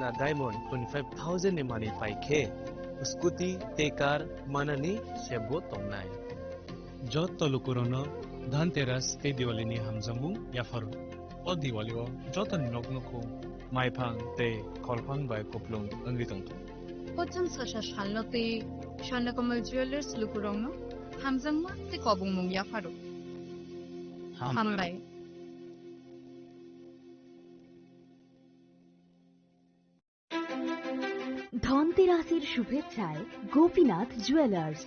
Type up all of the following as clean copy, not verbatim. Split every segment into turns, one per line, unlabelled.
na diamond 25,000 ni mani pai khe scooty te car manani sebo tongnai jot tolukurono dhanteras te diwali ni hamjamung yafaru o diwali o jotani noknoko maiphang te kholphang bai koplung angri tongto
Pocham sasha shalnote Shanakamal Jewelers lukurongno hamjangma te kobungmung yafaru hamlai
ধনতেরাসের শুভেচ্ছায় Gopinath jewellers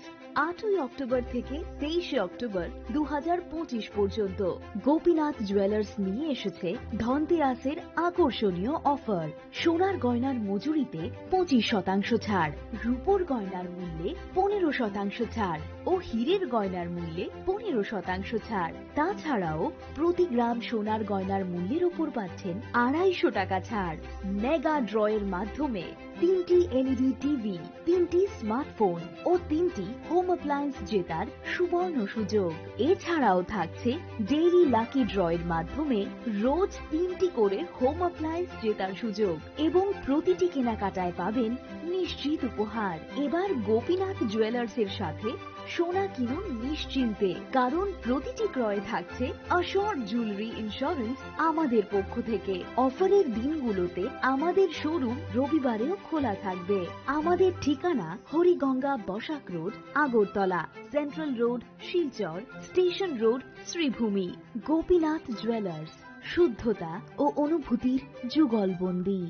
8ই October থেকে 23শে October 2025 পর্যন্ত Gopinath jewellers নিয়ে এসেছে ধনতেরাসের আকর্ষণীয় offer সোনার গয়নার মজুরিতে 25% ছাড় রূপোর গয়নার মূল্যে 15% ছাড় ও হীরের গয়নার মূল্যে 15% ছাড় তাছাড়াও প্রতি গ্রাম সোনার গয়নার মূল্যের উপর পাচ্ছেন 250 টাকা ছাড় মেগা ড্রয়ের মাধ্যমে 3টি এলইডি টিভি 3টি স্মার্টফোন ও 3টি হোম অ্যাপ্লায়েন্স জেতার সুবর্ণ সুযোগ এছাড়াও থাকছে ডেইলি লাকি ড্রয়ের মাধ্যমে রোজ 3টি করে হোম অ্যাপ্লায়েন্স জেতার সুযোগ এবং প্রতিটি কেনাকাটায় পাবেন নিশ্চিত উপহার এবার গোপীনাথ জুয়েলার্সের সাথে সোনা কিনুন নিশ্চিন্তে কারণ প্রতিটি ক্রয়ে থাকছে অ্যাশোর্ড জুয়েলারি ইন্স্যুরেন্স আমাদের পক্ষ থেকে অফারের দিনগুলোতে আমাদের শোরুম রবিবারেও খোলা থাকবে আমাদের ঠিকানা Hariganga Basak road Agartala central road Silchar station road Sribhumi Gopinath jewellers শুদ্ধতা ও অনুভূতির যুগলবন্দী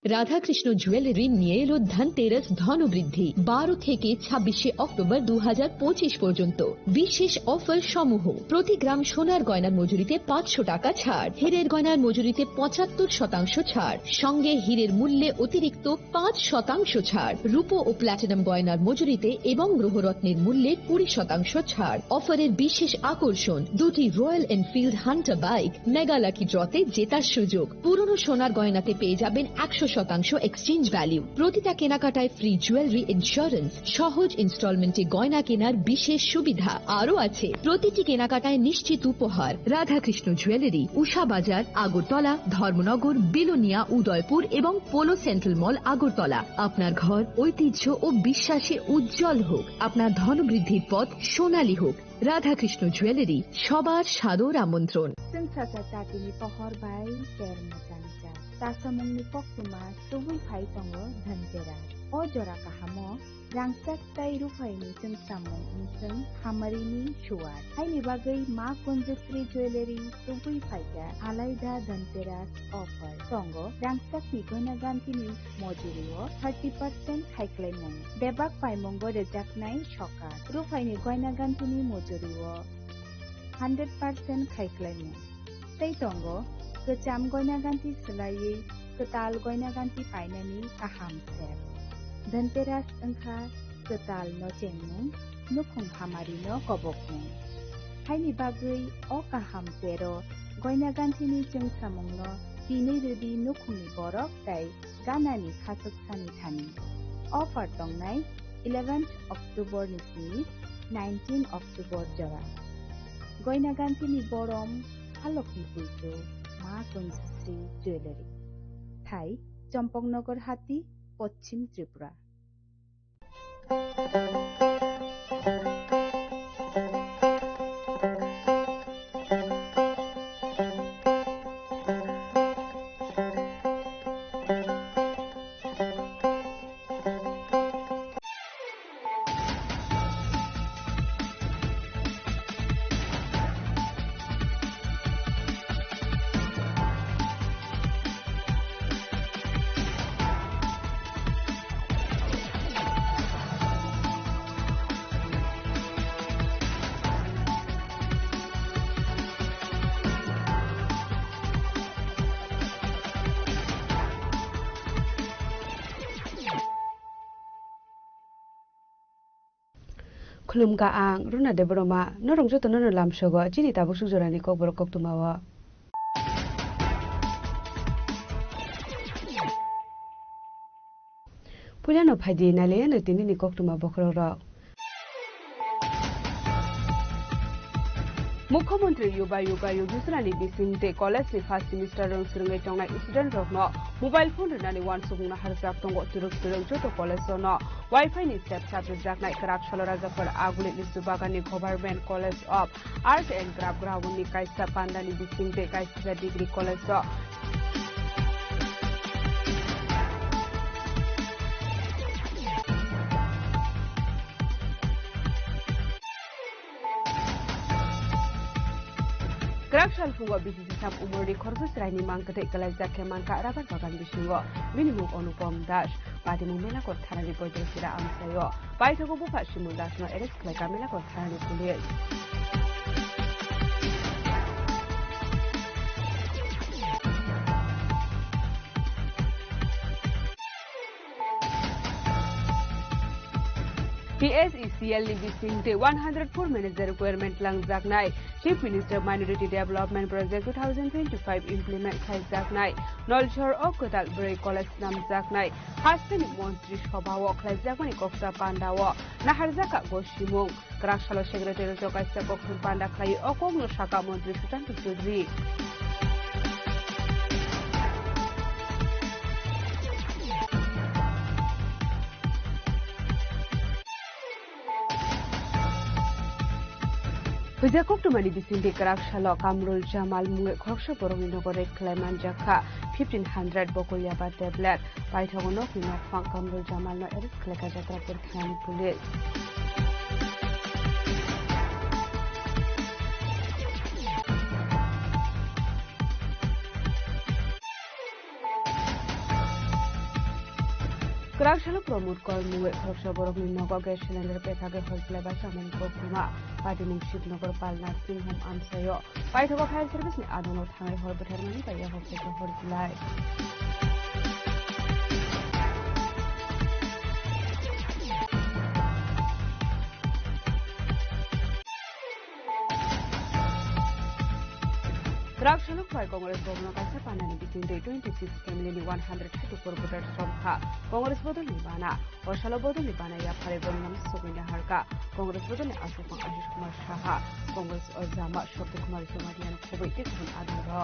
রাধাকৃষ্ণ জুয়েলারি নিয়ে এলো ধনতেরাস ধনবৃদ্ধি 12 থেকে 26 অক্টোবর 2025 পর্যন্ত বিশেষ অফার সমূহ প্রতি গ্রাম সোনার গয়নার মজুরিতে 500 টাকা ছাড় হীরের গয়নার মজুরিতে 75% ছাড় সঙ্গে হীরের মূল্যে অতিরিক্ত 5% ছাড় রূপো ও প্ল্যাটিনাম গয়নার মজুরিতে এবং গ্রহরত্নের মূল্যে 20% ছাড় অফারের বিশেষ আকর্ষণ দুটি Royal Enfield Hunter bike mega lucky ড্রতে জেতার সুযোগ পুরনো সোনার গয়নাতে পেয়ে যাবেন 100% এক্সচেঞ্জ ভ্যালু প্রতিটা কেনাকাটায় ফ্রি জুয়েলারি ইন্স্যুরেন্স সহজ ইনস্টলমেন্টে গয়না কেনার বিশেষ সুবিধা আরও আছে প্রতিটি কেনাকাটায় নিশ্চিত উপহার রাধাকৃষ্ণ জুয়েলারি উষা বাজার আগরতলা ধর্মনগর বিলোনিয়া উদয়পুর এবং পোলো সেন্ট্রাল মল আগরতলা আপনার ঘর ঐতিহ্য ও বিশ্বাসে উজ্জ্বল হোক আপনার ধনবৃদ্ধির পথ সোনালী হোক রাধাকৃষ্ণ জুয়েলারি সবার সাদর আমন্ত্রণ
Tasamungni pokuma tubui phai tongo dhanteras o jora kahamo rangsak tai rufai ni chung samung chung hamarini shuar haini bagai ma konjestri jewelry tubui phai ga alaida dhanteras offer tongo rangsak ni goina ganti ni mojurio 30% khaiklai mung debak pai mongo rejaknai shokar rufai ni goina ganti ni mojurio 100% khaiklai mung tei tongo kecam goina ganti selai ketal goina ganti painani kaham ser dhanteras engkha ketal no chengmung nukhung hamari no kobokmung haini bagai o kaham sero goina ganti ni chengsamung no tini rudi nukhungni borok tai ganani khasuk sani thani offer tongnai 11th October ni 19 October jora goina ganti ni borom halokni pujo মা কঞ্জশ্রী jewellery ঠাই চম্পকনগর হাতি পশ্চিম Tripura
khulumka ang runa de broma norong joto no lamsogo chini tabu sujorani kok borok kok tumawa pulano phadi nale na tini ni kok tuma bokhro ro मुख्यमंत्री युवा योगा योजना बिसिंगते college नि first semester रंग सिरंगै टंगनाय student रखनो mobile phone रनानि वान सुबुंना हारजाक दंगो तुरुक तुरुक जतो college न wifi नि सेप shop जाकनाय कराक सलो राजाफोर आगुले लिसु बागाननि government college of art and craft ग्राउंडनि कायसा पान्दानि बिसिंगते कायसा degree college Krakshal fungo bisisi sam umurni korsus raini mangkate kalajak kemanka rabat bagan bisingo minimum Anupam Das pati mumela ko tharani bojo sira amsayo paithago buka simul das no eres kleka mela ko tharani pulis PSECL ni bisingte 104 manager requirement lang jaknai Chief Minister Minority Development Project 2025 implement khai jaknai Nolchor of Kotal Bray College nam jaknai Hasani Montri Sabhawo khai jakmani Koksa Pandawo Naharjaka Goshimung Krakshalo Secretary Jokaisa Koksun Panda khai Okongno Shaka Montri Sutanto Chudri Hujakok tumani bisinde Krakshalo Kamrul Jamal Munge Khoksha Borong Nogore Kleman Jakha 1500 Bokulyaba tablet Paithagono Kino Fang Kamrul Jamal no Eris Kleka Jatra Purthani Police Krakshalo promote call Munge Khoksha Borong Nogo gas cylinder Pethage Holpleba Saman Kokuma Pati Mungship Nogor Palna Singham Amsayo Paithago Fire Service ni Adono Thangai Hor Buthermani Paya Hokse Hor Julai Krakshalo Khoi Congress Governor Kaisa Panani bisinde 26 family ni 134 voters from Kha Congress Bodol Nibana Oshalo Bodol Nibana ya Phare Bonam Sogina Harka Congress Bodol Asupang Ashish Kumar Shaha Congress Ozama Shokti Kumar Somadian Khobai Tikun Adoro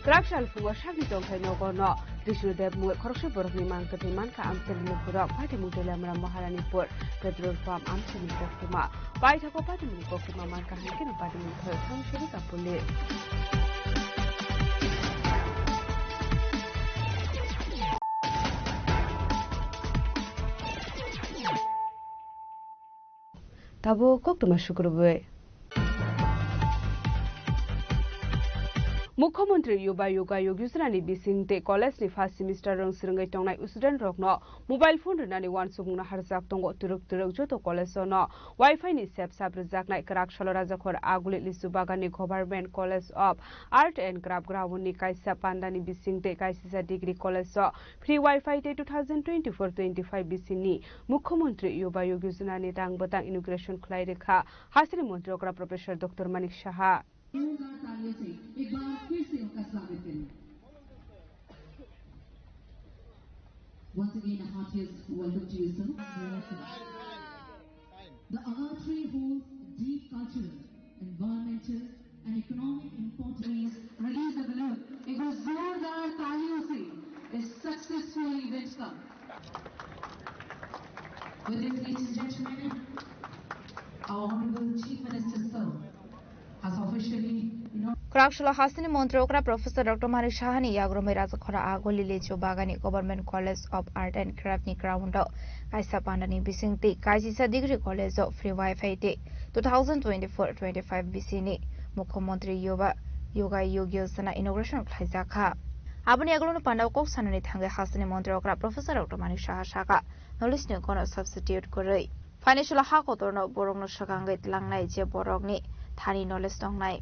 Krakshal fungo shagni tongkai nogono Trishnudev Munge Khoksha Borokni Mangkati Manka Amseli Pura Pati Mudela Mra Maharanipur Petrol Farm Amseli Kokuma Paithako Pati Muni Kokuma Manka Hankina Pati Muni Khoy Thangshiri Kapuli Tabo Koktuma Shukrubwe मुख्यमंत्री युवा योगा योजना नि बिसिंगते college नि first semester रंग सिरंगै टंगनाय student रखनो mobile phone रनानि वान सुबुंना हारजाक दंगो तुरुक तुरुक जतो college न wifi नि सेप shop जाकनाय कराकशल राजाखर आगुले लिसु बागाननि government college of art and craft ग्राउंडनि कायसा पान्दानि बिसिंगते कायसा डिग्री कॉलेज फ्री वाईफाई ते 2024-25 बिसिनि मुख्यमंत्री युवा योजना नि रांग बतां इनोग्रेशन खुलाय रेखा हासिल मंत्री प्रोफेसर डॉक्टर मानिक शाह
एक बार फिर से उनका स्वागत करें। Once again, a heartiest welcome to you, sir. The award tree holds deep cultural, environmental, and economic importance. Release the balloon. एक बार जोरदार तालियों से इस successful event का. With this, ladies and gentlemen, our Honorable Chief Minister, sir, has officially.
Krakshalo Hasani Montrokra Professor Dr. Manik Shahani Yagrome Razakora Agoli Lecho Bagani Government College of Art and Craft ni Ground Kaisa Pandani Bisingti Kaisisa Degree College of Free Wi-Fi Day 2024-25 Bisini Mukhomontri Yoga Yogyosana Inauguration Plaizaka Abani Agron Panda Kok Sanani Tanga Hasani Montrokra Professor Dr. Manik Shahashaka Knowledge no kono substitute Korei Financial Hakotorno Borogno Shakangait Langnai Je Borogni Thani knowledge Dongnai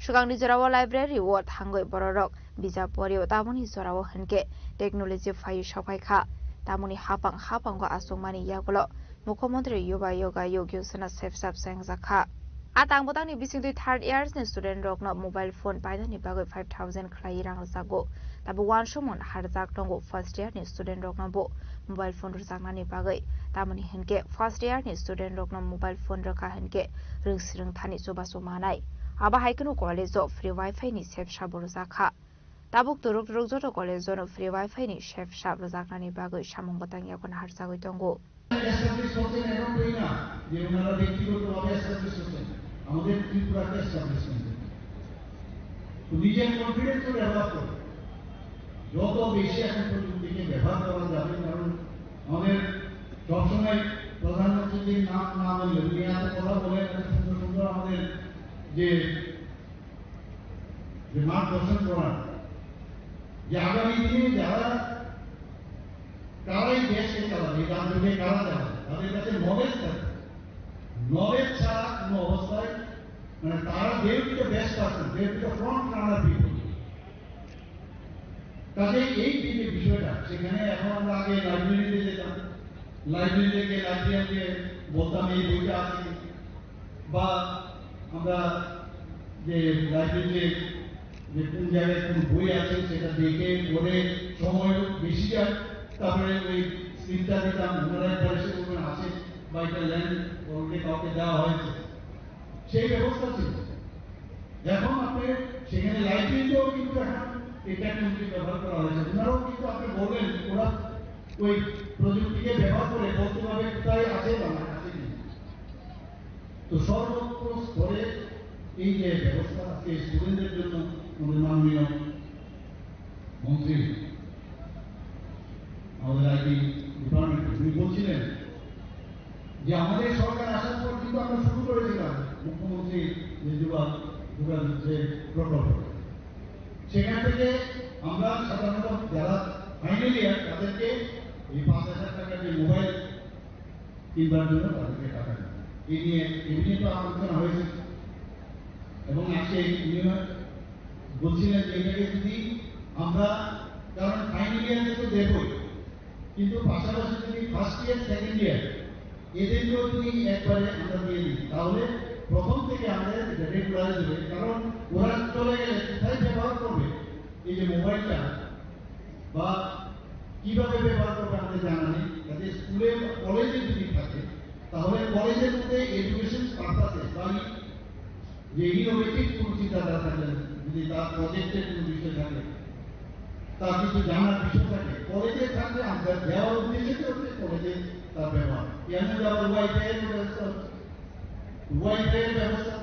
Shugangni Zorawo Library Ward Hangoi Bororok Bijaporio Tamuni Zorawo Hanke Technology Fayu Shokaika Tamuni Hapang go Asumani Yagulo Mukhomontri Yuba Yoga Yogyosana Safe Sab Sangzaka Atang botang ni bising tui third years ni student rok no mobile phone paida ni bagoi 5,000 khlai rang jago tabu wan somon harjak tongo first year ni student rok no bo mobile phone rjakna ni bagoi tamani hinke first year ni student rok no mobile phone raka hinke ringsring thani soba somanai aba haikunu college of free wifi ni sep sabor jakha tabuk turuk turuk joto college no free wifi ni sep sabor jakna ni bagoi samung botang yakon harjagoi tongo
আমাদের ত্রিপুরাকে establishment নিজের confidence develop করে যত বেশি এখন প্রযুক্তিকে ব্যবহার করা যাবে কারণ আমাদের সবসময় প্রধানমন্ত্রীর নাম না বললে উনি এত কথা বলেন সুন্দর সুন্দর আমাদের যে মার্গদর্শন করার যে আগামী দিনে যারা কারাই দেশকে চালাবে এই রাজ্যকে কারা চালাবে তাদের কাছে নলেজ থাকে নলেজ ছাড়া কোনো অবস্থায় মানে তারা they will be the best person, they will be the front runner people. কাজে এই যে বিষয়টা সেখানে এখন আমরা আগে লাইব্রেরিতে যেতাম লাইব্রেরিতে গিয়ে লাইব্রেরিয়ানকে বলতাম এই বইটা আছে বা আমরা যে লাইব্রেরিতে যে কোন জায়গায় কোন বই আছে সেটা দেখে পড়ে সময় বেশি যায় তারপরে ওই স্ক্রিনটা দিতাম ওনারা একবার এসে বলবেন আছে বা এটা ল্যান্ড অলরেডি কাউকে দেওয়া হয়েছে সেই ব্যবস্থা ছিল এখন আপনি সেখানে লাইব্রেরিতেও কিন্তু এখন এই টেকনোলজি ব্যবহার করা হয়েছে ওনারাও কিন্তু আপনি বলবেন ওরা ওই প্রযুক্তিকে ব্যবহার করে বলতে পারবে কোথায় আছে বা না আছে কি তো সর্বত্র স্তরে এই যে ব্যবস্থা আছে স্টুডেন্টদের জন্য আমাদের মাননীয় মন্ত্রী আমাদের আইটি ডিপার্টমেন্ট তিনি বলছিলেন যে আমাদের সরকার আসার পর কিন্তু আমরা শুরু করেছিলাম মুখ্যমন্ত্রী যে প্রকল্প সেখান থেকে আমরা সাধারণত যারা ফাইনাল ইয়ার তাদেরকে এই 5,000 টাকা যে মোবাইল কিনবার জন্য তাদেরকে টাকা দেয় এই নিয়ে তো আলোচনা হয়েছে এবং আজকে বলছিলেন যে এটাকে যদি আমরা কারণ ফাইনাল ইয়ারে তো দেবই কিন্তু পাশাপাশি যদি ফার্স্ট ইয়ার সেকেন্ড ইয়ার এদেরকেও যদি একবারে আমরা দিয়ে দিই তাহলে প্রথম থেকে আমাদের রেগুলার দেবে কারণ ওরা চলে গেলে কোথায় ব্যবহার করবে এই যে মোবাইলটা বা কিভাবে ব্যবহার করবে আমাদের জানা নেই যাতে স্কুলে কলেজে যদি থাকে তাহলে কলেজের মধ্যে এডুকেশন পারপাসে বা যে ইনোভেটিভ কোনো চিন্তাধারা থাকলে যদি তার প্রজেক্টের কোনো বিষয় থাকে তার কিছু জানার বিষয় থাকে কলেজে থাকলে আমরা দেওয়ার উদ্দেশ্যে হচ্ছে কলেজে তার ব্যবহার এর মধ্যে আবার ওয়াইফাইয়ের ব্যবস্থা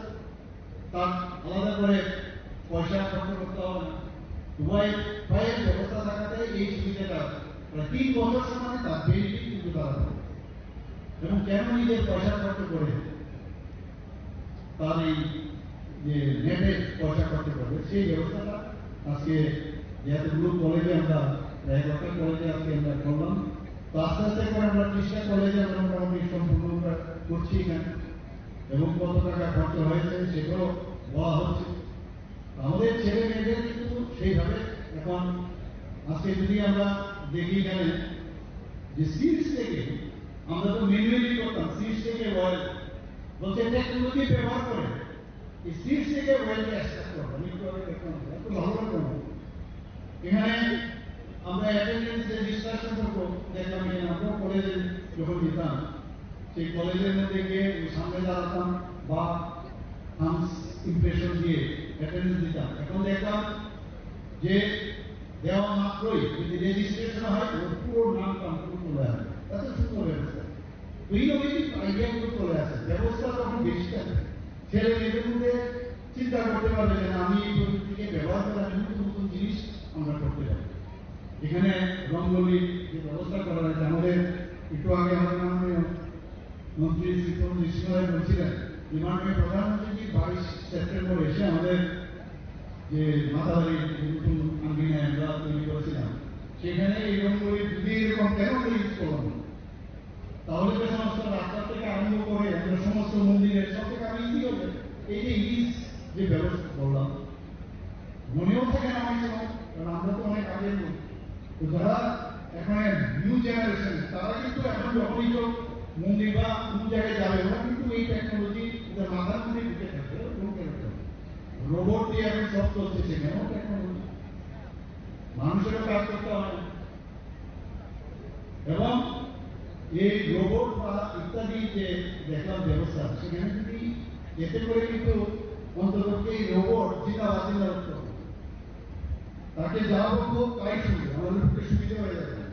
তার আলাদা করে পয়সা খরচ করতে হবে না ওয়াইফাইয়ের ব্যবস্থা থাকাতে এই সুবিধাটা 3 বছর সময় তার বেনিফিট কিন্তু তারা পাবে এবং কেন নিজের পয়সা খরচ করে তার এই যে নেটে পয়সা খরচ করবে সেই ব্যবস্থাটা আজকে যেহেতু কলেজে আমরা প্রায় 10টা কলেজে আজকে আমরা করলাম তো আস্তে আস্তে করে আমরা 30টা কলেজে আমরা মোটামুটি সম্পূর্ণ করছি এখানে এবং কত টাকা খরচ হয়েছে সেটাও বলা হচ্ছে আমাদের ছেলে মেয়েদের কিন্তু সেইভাবে এখন আজকে যদি আমরা দেখি এখানে যে সিটস থেকে আমরা তো ম্যানুয়ালি করতাম সিটস থেকে ওয়েল বলছে টেকনোলজি ব্যবহার করে এই সিটস থেকে ওয়েলকে এক্সট্রাক্ট করবো এত ভালো লাগবে এখানে আমরা অ্যাটেন্ডেন্সের ডিসকাশন করবো দেখলাম এখানে আমরা কলেজে যখন যেতাম সেই কলেজের মধ্যে গিয়ে সামনে দাঁড়াতাম বা থামস ইমপ্রেশন দিয়ে অ্যাটেন্ডেন্স দিতাম এখন দেখলাম যে দেওয়া মাত্রই যদি রেজিস্ট্রেশন হয় ওর পুরো নাম পুরো চলে আসে এত সুন্দর ব্যবস্থা ইনোভেটিভ আইডিয়াগুলো চলে আসে ব্যবস্থা তখন বেশি থাকে ছেলে মেয়েদের মধ্যে চিন্তা করতে পারবে যে আমি এই প্রযুক্তিকে ব্যবহার করে আমি নতুন নতুন জিনিস আমরা করতে পারি এখানে রঙ্গোলির যে ব্যবস্থা করা হয়েছে আমাদের একটু আগে আমাদের মাননীয় মন্ত্রী শ্রী বলছিলেন যে মাননীয় প্রধানমন্ত্রী 22 সেপ্টেম্বর এসে আমাদের যে মাতাবাড়ি নতুন আঙ্গিনায় আমরা তৈরি করেছিলাম সেখানে এই রঙ্গোলি যদি এরকম কেন ইউজ করলাম তাহলে তো সমস্ত রাস্তা থেকে আরম্ভ করে আমরা সমস্ত মন্দিরের সব থেকে আমি ইজি হবে এই যে ইজ যে ব্যবস্থা করলাম মনেও থাকে না অনেক সময় কারণ আমরা তো অনেক আগের লোক তো যারা এখন নিউ জেনারেশন তারা কিন্তু এখন যখনই তো মন্দির বা কোন জায়গায় যাবে ওরা কিন্তু এই টেকনোলজি এটা মাথার মধ্যে ঢুকে থাকে রোবট দিয়ে এখন সব চলছে সেখানেও টেকনোলজি মানুষেরও কাজ করতে হয় এবং এই রোবট বা ইত্যাদি যে দেখলাম ব্যবস্থা সেখানে যদি এতে করে কিন্তু অন্তত এই রোবট চিন্তা বাচিন্তা করতে হবে তাকে যা বলবো তাই শুনবে আমাদের পক্ষে সুবিধা হয়ে যাবে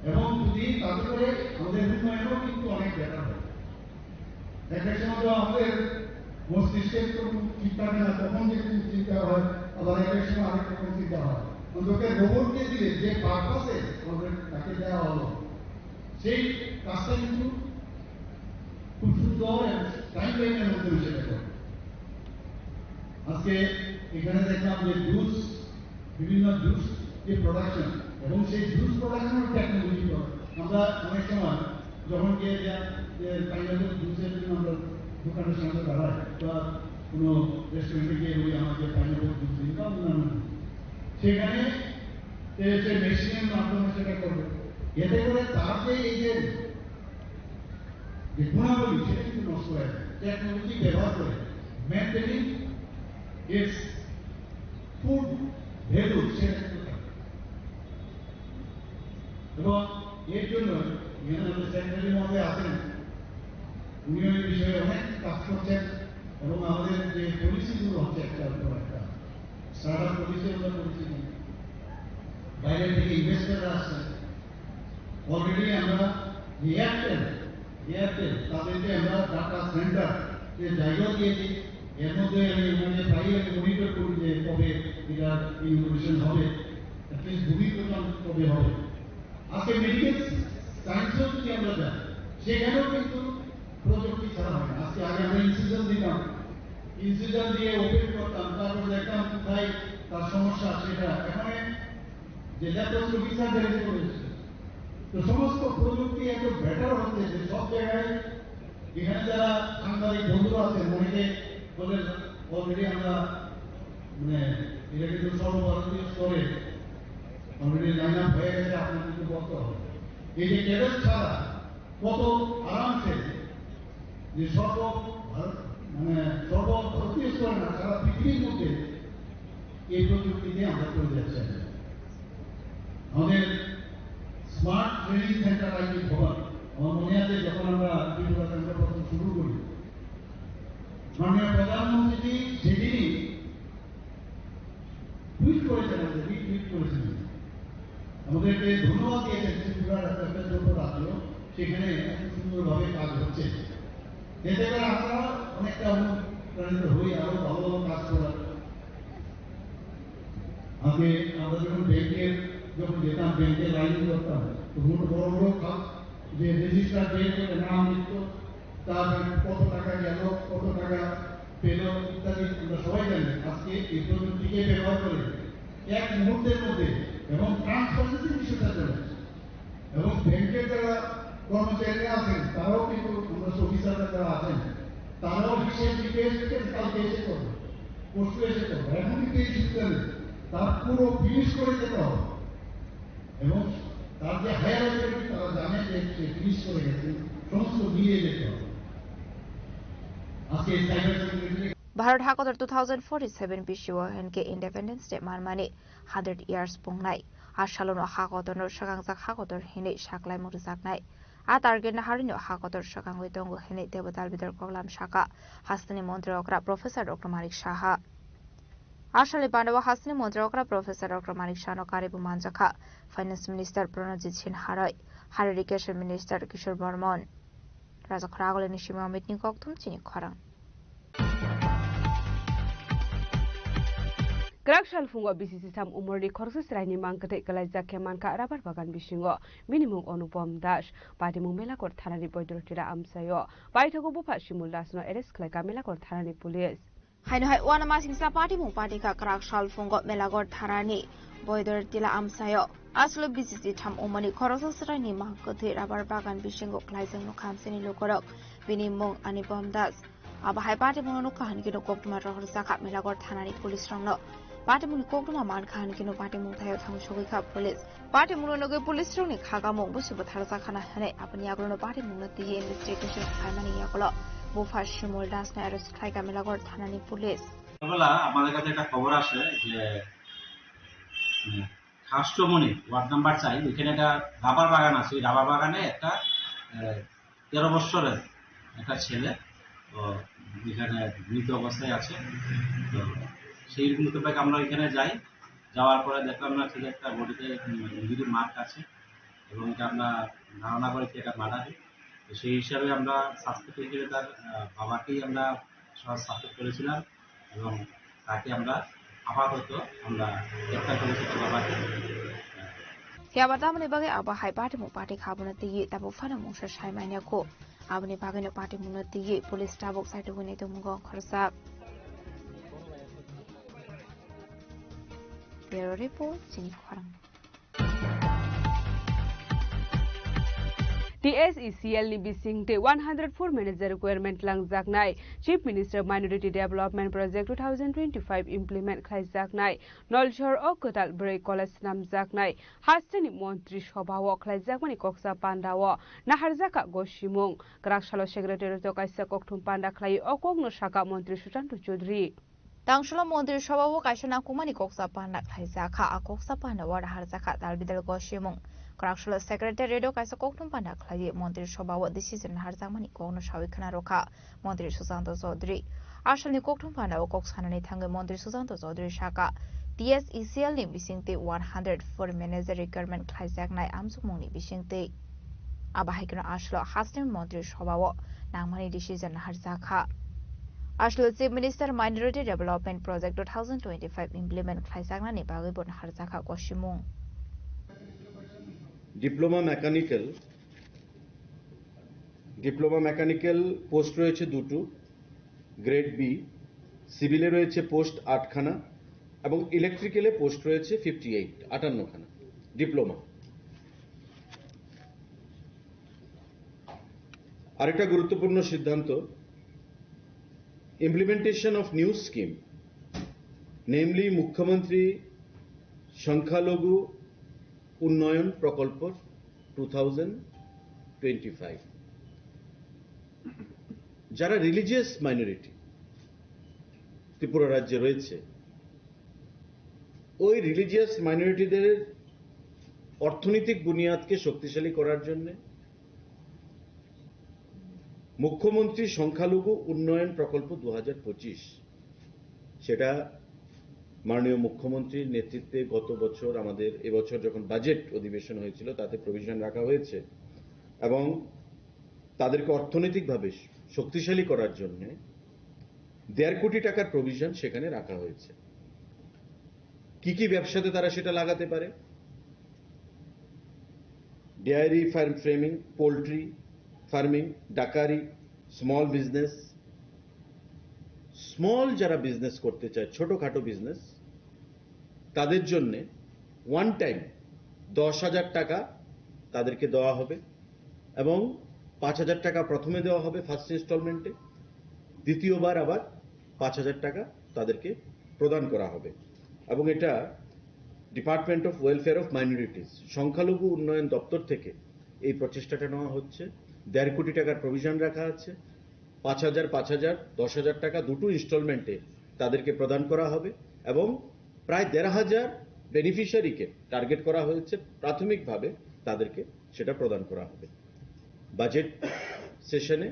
এবং যদি তাতে করে আমাদের উন্নয়নও কিন্তু অনেক বেটার হয় একটা সময় তো আমাদের মস্তিষ্কের ঠিক থাকে না তখন যে চিন্তা হয় আবার একটা সময় আরেক রকম চিন্তা হয় অন্তত রোবটকে দিলে যে পারপাসে আমাদের তাকে দেওয়া হলো সেই কাজটা কিন্তু খুব সুন্দর টাইম লাইনের মধ্যে সেটা করে আজকে এখানে দেখলাম যে জুস বিভিন্ন জুস যে প্রোডাকশন এবং সেই জুস প্রোডাকশনের টেকনোলজি আমরা অনেক সময় যখন গিয়ে পাইনাপেল জুসের জন্য আমরা দোকানের সামনে দাঁড়াই বা কোনো রেস্টুরেন্টে গিয়ে বলি আমাকে পাইনাপেল জুস দিন বা অন্যান্য সেখানে সে মেশিনের মাধ্যমে সেটা করবে এতে করে তার যে এই যে গুণাবলী সেটা কিন্তু নষ্ট হয়ে যায় টেকনোলজি ব্যবহার করে মেনটেনিং ইটস ফুড ভ্যালু সেটা এবং এর জন্য সেক্রেটারি মহোদয় আছেন উনি ওই বিষয়ে অনেক কাজ করছেন এবং আমাদের যে পলিসিগুলো হচ্ছে একটার পর একটা স্টার্ট আপ পলিসি বাইরে থেকে ইনভেস্টাররা আসছেন অলরেডি আমরা এয়ারটেল তাদেরকে আমরা ডাটা সেন্টার যে জায়গা দিয়েছি এর মধ্যে আমি ওখানে প্রায় আমি মনিটর করি যে কবে এটা ইনোভেশন হবে অ্যাটলিস্ট ভূমিকরণ কবে হবে আজকে মেডিকেল সায়েন্সেও যদি আমরা যাই সেখানেও কিন্তু প্রযুক্তি ছাড়া হয় না আজকে আগে আমরা ইনসিজন দিতাম ইনসিজন দিয়ে ওপেন করতাম তারপর দেখতাম কোথায় তার সমস্যা সেটা এখানে যে ল্যাপ্রোস্কোপি সার্জারি করেছে তো সমস্ত প্রযুক্তি এত বেটার হচ্ছে যে সব জায়গায় এখানে যারা সাংবাদিক বন্ধুরা আছেন অনেকে বলেন অলরেডি আমরা মানে এটা কিন্তু সর্বভারতীয় স্তরে অলরেডি লাইন আপ হয়ে গেছে আপনার কিন্তু বলতে হবে এই যে কেবল ছাড়া কত আরামসে যে সর্বভারতীয় স্তরে না সারা পৃথিবীর মধ্যে এই প্রযুক্তি দিয়ে আমরা করে যাচ্ছি আমাদের স্মার্ট ট্রেনিং সেন্টার আইটি ভবন আমার মনে আছে যখন আমরা ত্রিপুরা সেন্টার প্রথম শুরু করি মাননীয় প্রধানমন্ত্রী সেদিনই টুইট করেছেন আমাদের রিটুইট করেছেন আমাদেরকে ধন্যবাদ দিয়েছেন ত্রিপুরার একটা ছোট রাজ্য সেখানে এত সুন্দরভাবে কাজ হচ্ছে এতে করে আমরা অনেকটা অনুপ্রাণিত হই আরো ভালো ভালো কাজ করার আগে আমরা যখন যখন যেতাম ব্যাংকে লাইন করতাম তখন বড় বড় কাজ যে রেজিস্টার বের করে নাম লিখত তার কত টাকা গেল কত টাকা পেল ইত্যাদি আমরা সবাই জানি আজকে এই প্রযুক্তিকে ব্যবহার করে এক মুহূর্তের মধ্যে এবং ট্রান্সপারেন্সি বিষয়টা চলে এবং ব্যাংকের যারা কর্মচারীরা আছেন তারাও কিন্তু আমরা অফিসাররা যারা আছেন তারাও হিসেব জিজ্ঞেস কালকে এসে করবে পরশু এসে করবে এখন কিন্তু এই সুবিধা নেই তার পুরো ফিনিশ করে যেতে হবে এবং তার যে হায়ার অথরিটি তারা জানে যে সে ফিনিশ করে গেছে সমস্ত নিয়ে যেতে হবে আজকে সাইবার সিকিউরিটি
भारत हाकदर 2047 बिसिव हेनके इंडिपेंडेंस डे मानमानि 100 इयार्स पुंगनाय आसालनो हाकदर सगांजाक हाकदर हेने साकलाय मुरजाकनाय आ टार्गेट हारिनो हाकदर सगांगै दंगो हेने देवताल बिदर प्रग्राम शाखा हासनि मन्त्री अकरा प्रोफेसर डॉक्टर मानिक साहा आसाले बान्दावा हासनि मन्त्री अकरा प्रोफेसर डॉक्टर मानिक सानो कारेबु मानजाखा finance minister Pranajit Sinharoy higher education minister Kishore Barman राजा खरागले निशिमा मिटनि कक्थुम चिनि खरां
Krakshal fungo BCC sam umurni khorsus raini mangkate kalaiza kemanka rabar bagan bisingo minimum Anupam Das patimung melakor thanani boydortira amsayo baithago bupa simul dasno arrest khlaika melakor thanani police
हाइनो हाइ वाना मासिंसा पाटिमुं पाटिका क्राकशाल फुंगो मेलागोर थारानि बयदर तिला आमसायो आसलो बिसिसि थाम उमनि खरससरानि मांकथे राबार बागान बिसिंगो क्लाइजोंनो खामसेनि लोकरक बिनि मुं अनिपम दास आबा हाइ पाटिमुंनो काहानिकिनो कोक्टुमा रहरजाखा मेलागोर थानानि पुलिस रंनो पाटिमुंनि कोक्टुमा मान काहानिकिनो पाटिमुं थायो थांसुगैखा पुलिस पाटिमुंनो नगै पुलिस रंनि खागामुं बुसिबो थारजाखाना हने आपनि आगलनो पाटिमुंनो तिये इन्वेस्टिगेशन खालामनानि यागलो বুফা শিমুল দাসনে অ্যারেস্ট খাইকা মেলাগড় থানানি পুলিশ
সকালবেলা আমাদের কাছে একটা খবর আসে যে খাসচমনি ওয়ার্ড নাম্বার 4 ওইখানে একটা রাবার বাগান আছে। ওই রাবার বাগানে একটা 13 বছরের একটা ছেলে তো এখানে মৃত অবস্থায় আছে। তো সেই মোতাবেক আমরা ওইখানে যাই, যাওয়ার পরে দেখলাম না ঠিক একটা বডিতে ইঞ্জুরি মার্ক আছে এবং এটা আমরা ধারণা করি এটা মার্ডার। তো সেই হিসাবে আমরা সাসপেক্ট হিসেবে তার বাবাকেই আমরা সাসপেক্ট করেছিলাম এবং তাকে আমরা আপাতত আমরা গ্রেপ্তার করেছি তার বাবাকে।
Yabatamani bagi aba hai party mu party khabuna tigi tabu fana mungsa shai mania ko abni bagino party muna tigi police tabok site wini to mungo kharsak Bureau report Jini Khwarang
TSECL ni bising te 104 manager requirement lang jaknai Chief Minister Minority Development Project 2025 implement khai jaknai Nolchor o Kotal Brei College nam jaknai Hasteni Montri Sabha o khai jakmani Koksa Panda o Naharjaka Goshimung Krakshalo Secretary to Kaisa Kokthum Panda khai okogno Shaka Montri Sutanto Chaudhary
Tangshula Montri Sabha o Kaisa Nakumani Koksa Panda khai jaka Koksa Panda war Harjaka Dalbidal Goshimung Krakshalo Secretary do Kaisa Kokthum Panda khai Montri Sabha o decision Harjamani Kono Shawikana Roka Montri Susanto Chaudhary Ashani Kokthum Panda o Koksanani Thanga Montri Susanto Chaudhary Shaka TSECL ni bisingte 104 manager requirement khai jaknai amsukmung ni bisingte Abahikno Ashlo Hastin Montri Sabha o Nangmani decision Harjaka Ashlo Chief Minister Minority Development Project 2025 implement khai jaknani bagui bon Harjaka Goshimung
diploma mechanical post রয়েছে দুটো grade B সিভিলে রয়েছে post 8খানা এবং ইলেকট্রিক্যালে post রয়েছে 58খানা diploma আরেকটা গুরুত্বপূর্ণ সিদ্ধান্ত implementation of new scheme namely মুখ্যমন্ত্রী সংখ্যালঘু উন্নয়ন প্রকল্প 2025 যারা রিলিজিয়াস মাইনরিটি ত্রিপুরা রাজ্যে রয়েছে ওই রিলিজিয়াস মাইনরিটিদের অর্থনৈতিক বুনিয়াদকে শক্তিশালী করার জন্য মুখ্যমন্ত্রী সংখ্যালঘু উন্নয়ন প্রকল্প 2025 সেটা মাননীয় মুখ্যমন্ত্রীর নেতৃত্বে গত বছর আমাদের এবছর যখন বাজেট অধিবেশন হয়েছিল তাতে প্রভিশন রাখা হয়েছে এবং তাদেরকে অর্থনৈতিকভাবে শক্তিশালী করার জন্য 1.5 কোটি টাকার প্রভিশন সেখানে রাখা হয়েছে কি কি ব্যবসাতে তারা সেটা লাগাতে পারে dairy farm farming poultry farming ডাকারি স্মল বিজনেস স্মল যারা বিজনেস করতে চায় ছোটখাটো বিজনেস তাদের জন্য ওয়ান টাইম 10,000 টাকা তাদেরকে দেওয়া হবে এবং 5,000 টাকা প্রথমে দেওয়া হবে ফার্স্ট ইনস্টলমেন্টে দ্বিতীয়বার আবার 5,000 টাকা তাদেরকে প্রদান করা হবে এবং এটা department of welfare of minorities সংখ্যালঘু উন্নয়ন দপ্তর থেকে এই প্রচেষ্টাটা নেওয়া হচ্ছে 1.5 কোটি টাকার প্রভিশন রাখা আছে 5,000 10,000 টাকা দুটো ইনস্টলমেন্টে তাদেরকে প্রদান করা হবে এবং প্রায় 1,500 বেনিফিশিয়ারিকে টার্গেট করা হয়েছে প্রাথমিকভাবে তাদেরকে সেটা প্রদান করা হবে বাজেট সেশনে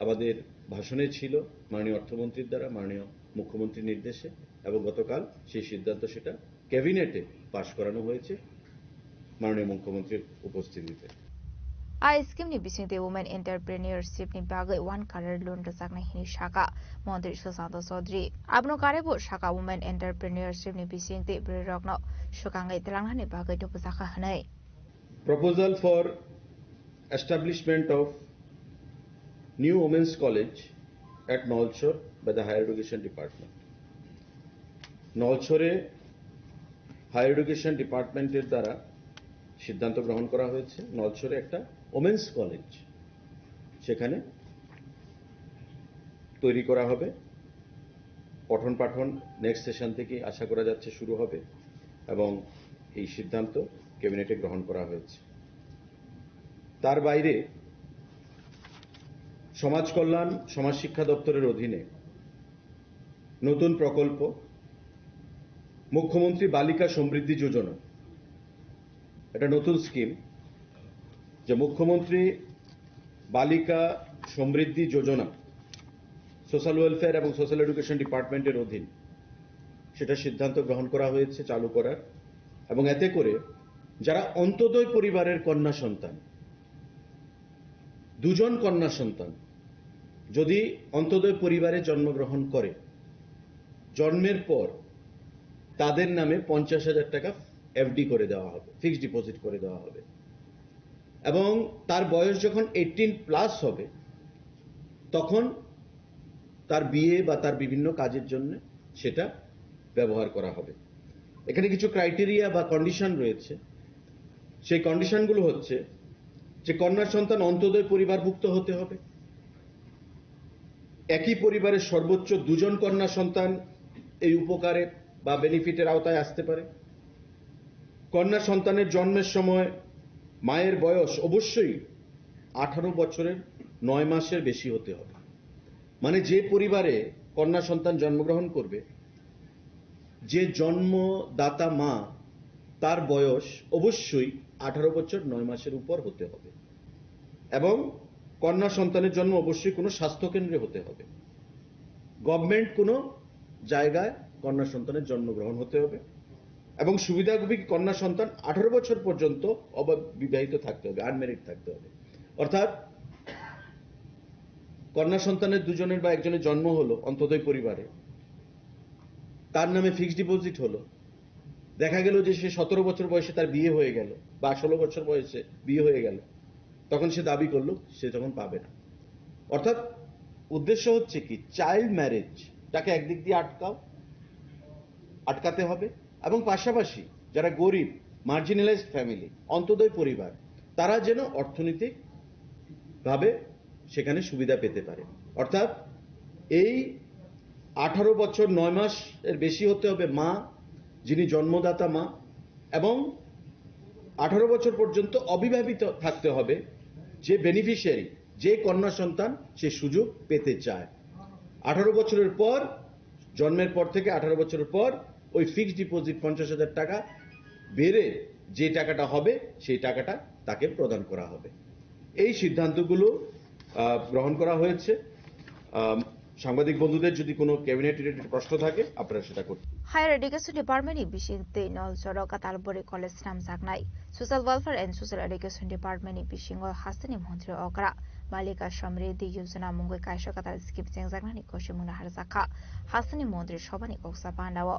আমাদের ভাষণে ছিল মাননীয় অর্থমন্ত্রীর দ্বারা মাননীয় মুখ্যমন্ত্রীর নির্দেশে এবং গতকাল সেই সিদ্ধান্ত সেটা ক্যাবিনেটে পাশ করানো হয়েছে মাননীয় মুখ্যমন্ত্রীর উপস্থিতিতে
I scheme ni bisingte women entrepreneurship ni bagai one career loan rajakna hini shaka Montri Susanto Chaudhary abno karebo shaka women entrepreneurship ni bisingte brirokno sukangai telangna ni bagai to pusaka hanai
proposal for establishment of new women's college at Nolchor by the Higher Education Department Nolchore Higher Education Department এর দ্বারা সিদ্ধান্ত গ্রহণ করা হয়েছে নলছরে একটা women's college সেখানে তৈরি করা হবে পঠন পাঠন নেক্সট সেশন থেকে আশা করা যাচ্ছে শুরু হবে এবং এই সিদ্ধান্ত ক্যাবিনেটে গ্রহণ করা হয়েছে তার বাইরে সমাজ কল্যাণ সমাজ শিক্ষা দপ্তরের অধীনে নতুন প্রকল্প মুখ্যমন্ত্রী বালিকা সমৃদ্ধি যোজনা, এটা নতুন স্কিম যে মুখ্যমন্ত্রী বালিকা সমৃদ্ধি যোজনা সোশ্যাল ওয়েলফেয়ার এবং সোশ্যাল এডুকেশন ডিপার্টমেন্টের অধীন সেটা সিদ্ধান্ত গ্রহণ করা হয়েছে চালু করার। এবং এতে করে যারা অন্তোদয় পরিবারের কন্যা সন্তান, দুজন কন্যা সন্তান যদি অন্তোদয় পরিবারে জন্মগ্রহণ করে, জন্মের পর তাদের নামে 50,000 টাকা এফডি করে দেওয়া হবে, ফিক্সড ডিপোজিট করে দেওয়া হবে। এবং তার বয়স যখন 18+ হবে তখন তার বিয়ে বা তার বিভিন্ন কাজের জন্য সেটা ব্যবহার করা হবে। এখানে কিছু ক্রাইটেরিয়া বা কন্ডিশন রয়েছে। সেই কন্ডিশনগুলো হচ্ছে যে কন্যা সন্তান অন্তোদয় পরিবারভুক্ত হতে হবে, একই পরিবারের সর্বোচ্চ 2জন কন্যা সন্তান এই উপকারে বা বেনিফিটের আওতায় আসতে পারে, কন্যা সন্তানের জন্মের সময় মায়ের বয়স অবশ্যই 18 বছরের 9 মাসের বেশি হতে হবে। মানে যে পরিবারে কন্যা সন্তান জন্মগ্রহণ করবে, যে জন্মদাতা মা তার বয়স অবশ্যই 18 বছর 9 মাসের উপর হতে হবে। এবং কন্যা সন্তানের জন্ম অবশ্যই কোনো স্বাস্থ্যকেন্দ্রে হতে হবে, গভর্নমেন্ট কোনো জায়গায় কন্যা সন্তানের জন্মগ্রহণ হতে হবে। এবং সুবিধাভোগী কন্যা সন্তান 18 বছর পর্যন্ত অবিবাহিত থাকতে হবে, আনম্যারিড থাকতে হবে। অর্থাৎ কন্যা সন্তানের 2জনের বা 1জনের জন্ম হলো অন্তোদয় পরিবারে, তার নামে ফিক্সড ডিপোজিট হলো, দেখা গেল যে সে 17 বছর বয়সে তার বিয়ে হয়ে গেল বা 16 বছর বয়সে বিয়ে হয়ে গেল, তখন সে দাবি করলো, সে তখন পাবে না। অর্থাৎ উদ্দেশ্য হচ্ছে কি, চাইল্ড ম্যারেজটাকে একদিক দিয়ে আটকাতে হবে এবং পাশাপাশি যারা গরিব, মার্জিনালাইজড ফ্যামিলি, অন্তোদয় পরিবার, তারা যেন অর্থনৈতিক ভাবে সেখানে সুবিধা পেতে পারে। অর্থাৎ এই 18 বছর 9 মাস এর বেশি হতে হবে মা, যিনি জন্মদাতা মা, এবং 18 বছর পর্যন্ত অবিবাহিত থাকতে হবে যে বেনিফিশিয়ারি, যে কন্যা সন্তান সে সুযোগ পেতে চায়। 18 বছরের পর, জন্মের পর থেকে 18 বছরের পর ওই ফিক্সড ডিপোজিট 50,000 টাকা বেড়ে যে টাকাটা হবে সেই টাকাটা তাকে প্রদান করা হবে। এই সিদ্ধান্তগুলো গ্রহণ করা হয়েছে। সাংবাদিক বন্ধুদের যদি কোনো ক্যাবিনেট রিলেটেড প্রশ্ন থাকে আপনারা সেটা করতে।
हायर एडुकेशन डिपार्टमेन्टनि बिसिंगतै नलजरक तालबरी कलेज नामजागनाय social welfare and social education डिपार्टमेन्टनि बिसिङाव हास्टनि मन्त्री अग्रा बालिका समृद्धि योजना मुंगै कायसा कताल स्किम जेंजागनानि कोशिमुना हारजाखा हास्टनि मन्त्री सभानि कक्सा पान्डाव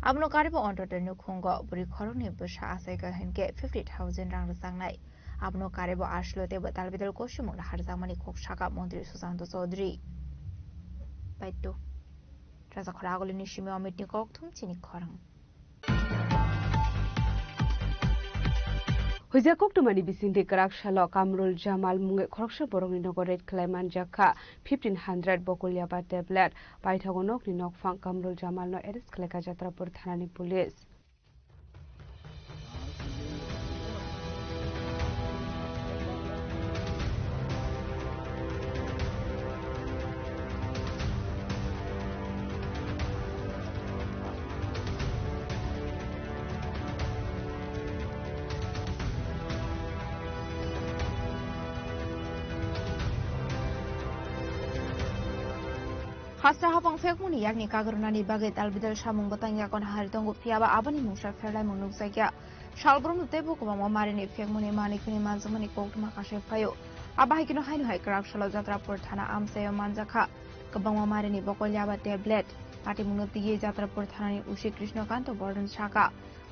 आबनो गारिबो अन्टरटेनु खुंग बुरि खरंनि बोसा आसायगा हेनके 50,000 रां रजांनाय आबनो गारिबो आश्लोते बतालबिदल कोशिमुना हारजामानि कक्साका मन्त्री सुशान्त चौधरी बाइटो राजा खरागोलिनि सिमे अमितनि कक्थुम चिनि खरं
हुइजाकक तुमानि बिसिंदे कराकशाला कामरुल जामाल मुंगे खरकसा बरंनि नगरेट क्लाइमान जाखा 1500 बकुलियाबा टेबलेट बायथागनक नि नकफां कामरुल जामाल न एरेस्ट खलेका जात्रापुर थानानि police
Hasta habang fekmuni yakni kagarunani bagai talbidal samung batang yakon haritongo fiaba abani musha ferlai munuk sagya shalbrum tebo ko marini fekmuni manikuni manzamani koktuma kashe fayo abahi kino hainu hai krak shalo jatrapur thana amsayo manjakha kabang marini bokolyaba tablet pati munutiye jatrapur thanani ushi krishnakanto bordon shaka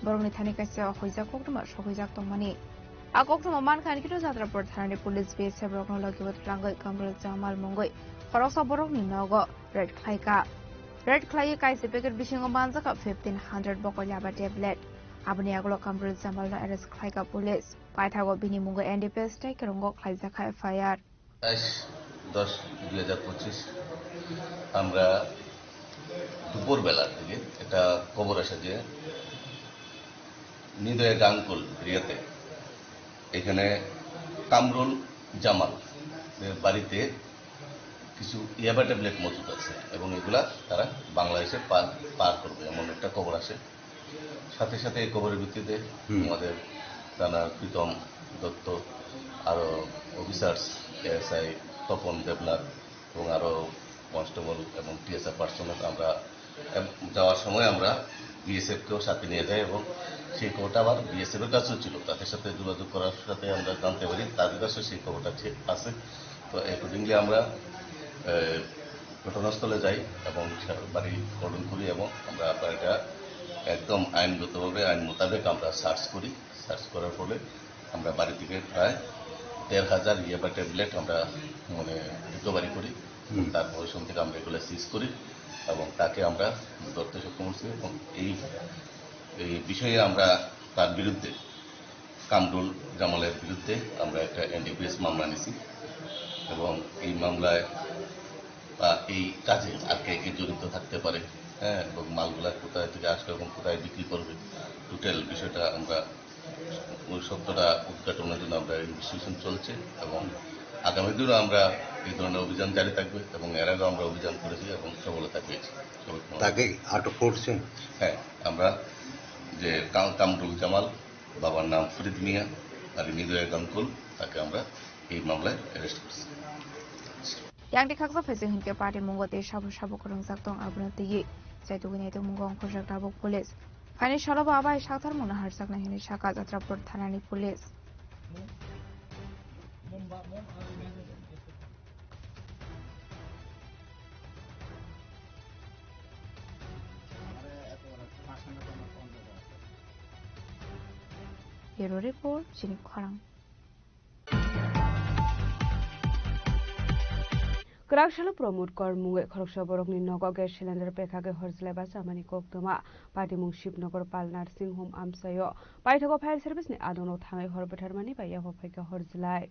borongni thani kaise hoija koktuma shohijak tongmani akoktuma man khan kito jatrapur thanani police base sebrokno lagibot rangai kamrul jamal mongoi Koroksa borok ni nogo red clay kaisi packet bisingo manjaka 1500 bokolyaba tablet abni aglo kamrul jamal na arrest clay ka police paithago bini mungo ndps tai kerongo clay jaka fir
10/10/2025 আমরা দুপুর বেলা থেকে একটা খবর আসে যে নিদয় গাঙ্গুল এরিয়াতে এখানে কামরুল জামাল এর বাড়িতে কিছু ইয়াবা ট্যাবলেট মজুদ আছে এবং এগুলা তারা বাংলাদেশে পার করবে এমন একটা খবর আসে। সাথে সাথে এই খবরের ভিত্তিতে আমাদের থানার প্রীতম দত্ত, আরও অফিসার্স এএসআই তপন দেবনাথ এবং আরও কনস্টেবল এবং টিএসআর পার্সোনাল আমরা যাওয়ার সময় আমরা বিএসএফকেও সাথে নিয়ে যাই এবং সেই খবরটা আবার বিএসএফের কাছেও ছিল। তাদের সাথে যোগাযোগ করার সাথে আমরা জানতে পারি তাদের কাছে সেই খবরটা ঠিক আছে। তো অ্যাকর্ডিংলি আমরা ঘটনাস্থলে যাই এবং বাড়ি গঠন করি এবং আমরা বাড়িটা একদম আইনগতভাবে আইন মোতাবেক আমরা সার্চ করি। সার্চ করার ফলে আমরা বাড়ি থেকে প্রায় ১,৫০০ ইয়াবা ট্যাবলেট আমরা রিকভারি করি। তারপর ওই থেকে আমরা এগুলো সিজ করি এবং তাকে আমরা ধরতে সক্ষম হচ্ছি এবং এই বিষয়ে আমরা তার বিরুদ্ধে কামরুল জামালের বিরুদ্ধে আমরা একটা এনডিপিএস মামলা নিছি এবং এই মামলায় বা এই কাজে আর কে কে জড়িত থাকতে পারে, হ্যাঁ, এবং মালগুলা কোথায় থেকে আসবে এবং কোথায় বিক্রি করবে, টোটাল বিষয়টা আমরা ওই সত্যটা উদ্ঘাটনের জন্য আমরা ইনভেস্টিগেশন চলছে এবং আগামী দিনও আমরা এই ধরনের অভিযান জারি থাকবে এবং এর আগেও আমরা অভিযান করেছি এবং সফলতা পেয়েছি।
তাকে আটক করছেন?
হ্যাঁ, আমরা যে কামরুল জামাল, বাবার নাম ফরিদ মিয়া আর নিদয় গানকুল, তাকে আমরা এই মামলায় অ্যারেস্ট করছি।
yang dikaksa phasing hinke party mungote shabu shabu korong jaktong abuna tigi jaitugini to mungong khojak tabuk police phani shalaba abai sakthar mona harsak na hini saka jatrapur thanani police Bureau report Chini Kharang
Krakshalo promote kor munge khoroksa borokni nogo gas cylinder pekage horzle ba samani koktoma party mung shipnogor pal nursing home amsayo paithago fire service ni adono thangai horbathar mani ba yaho phaika horzlai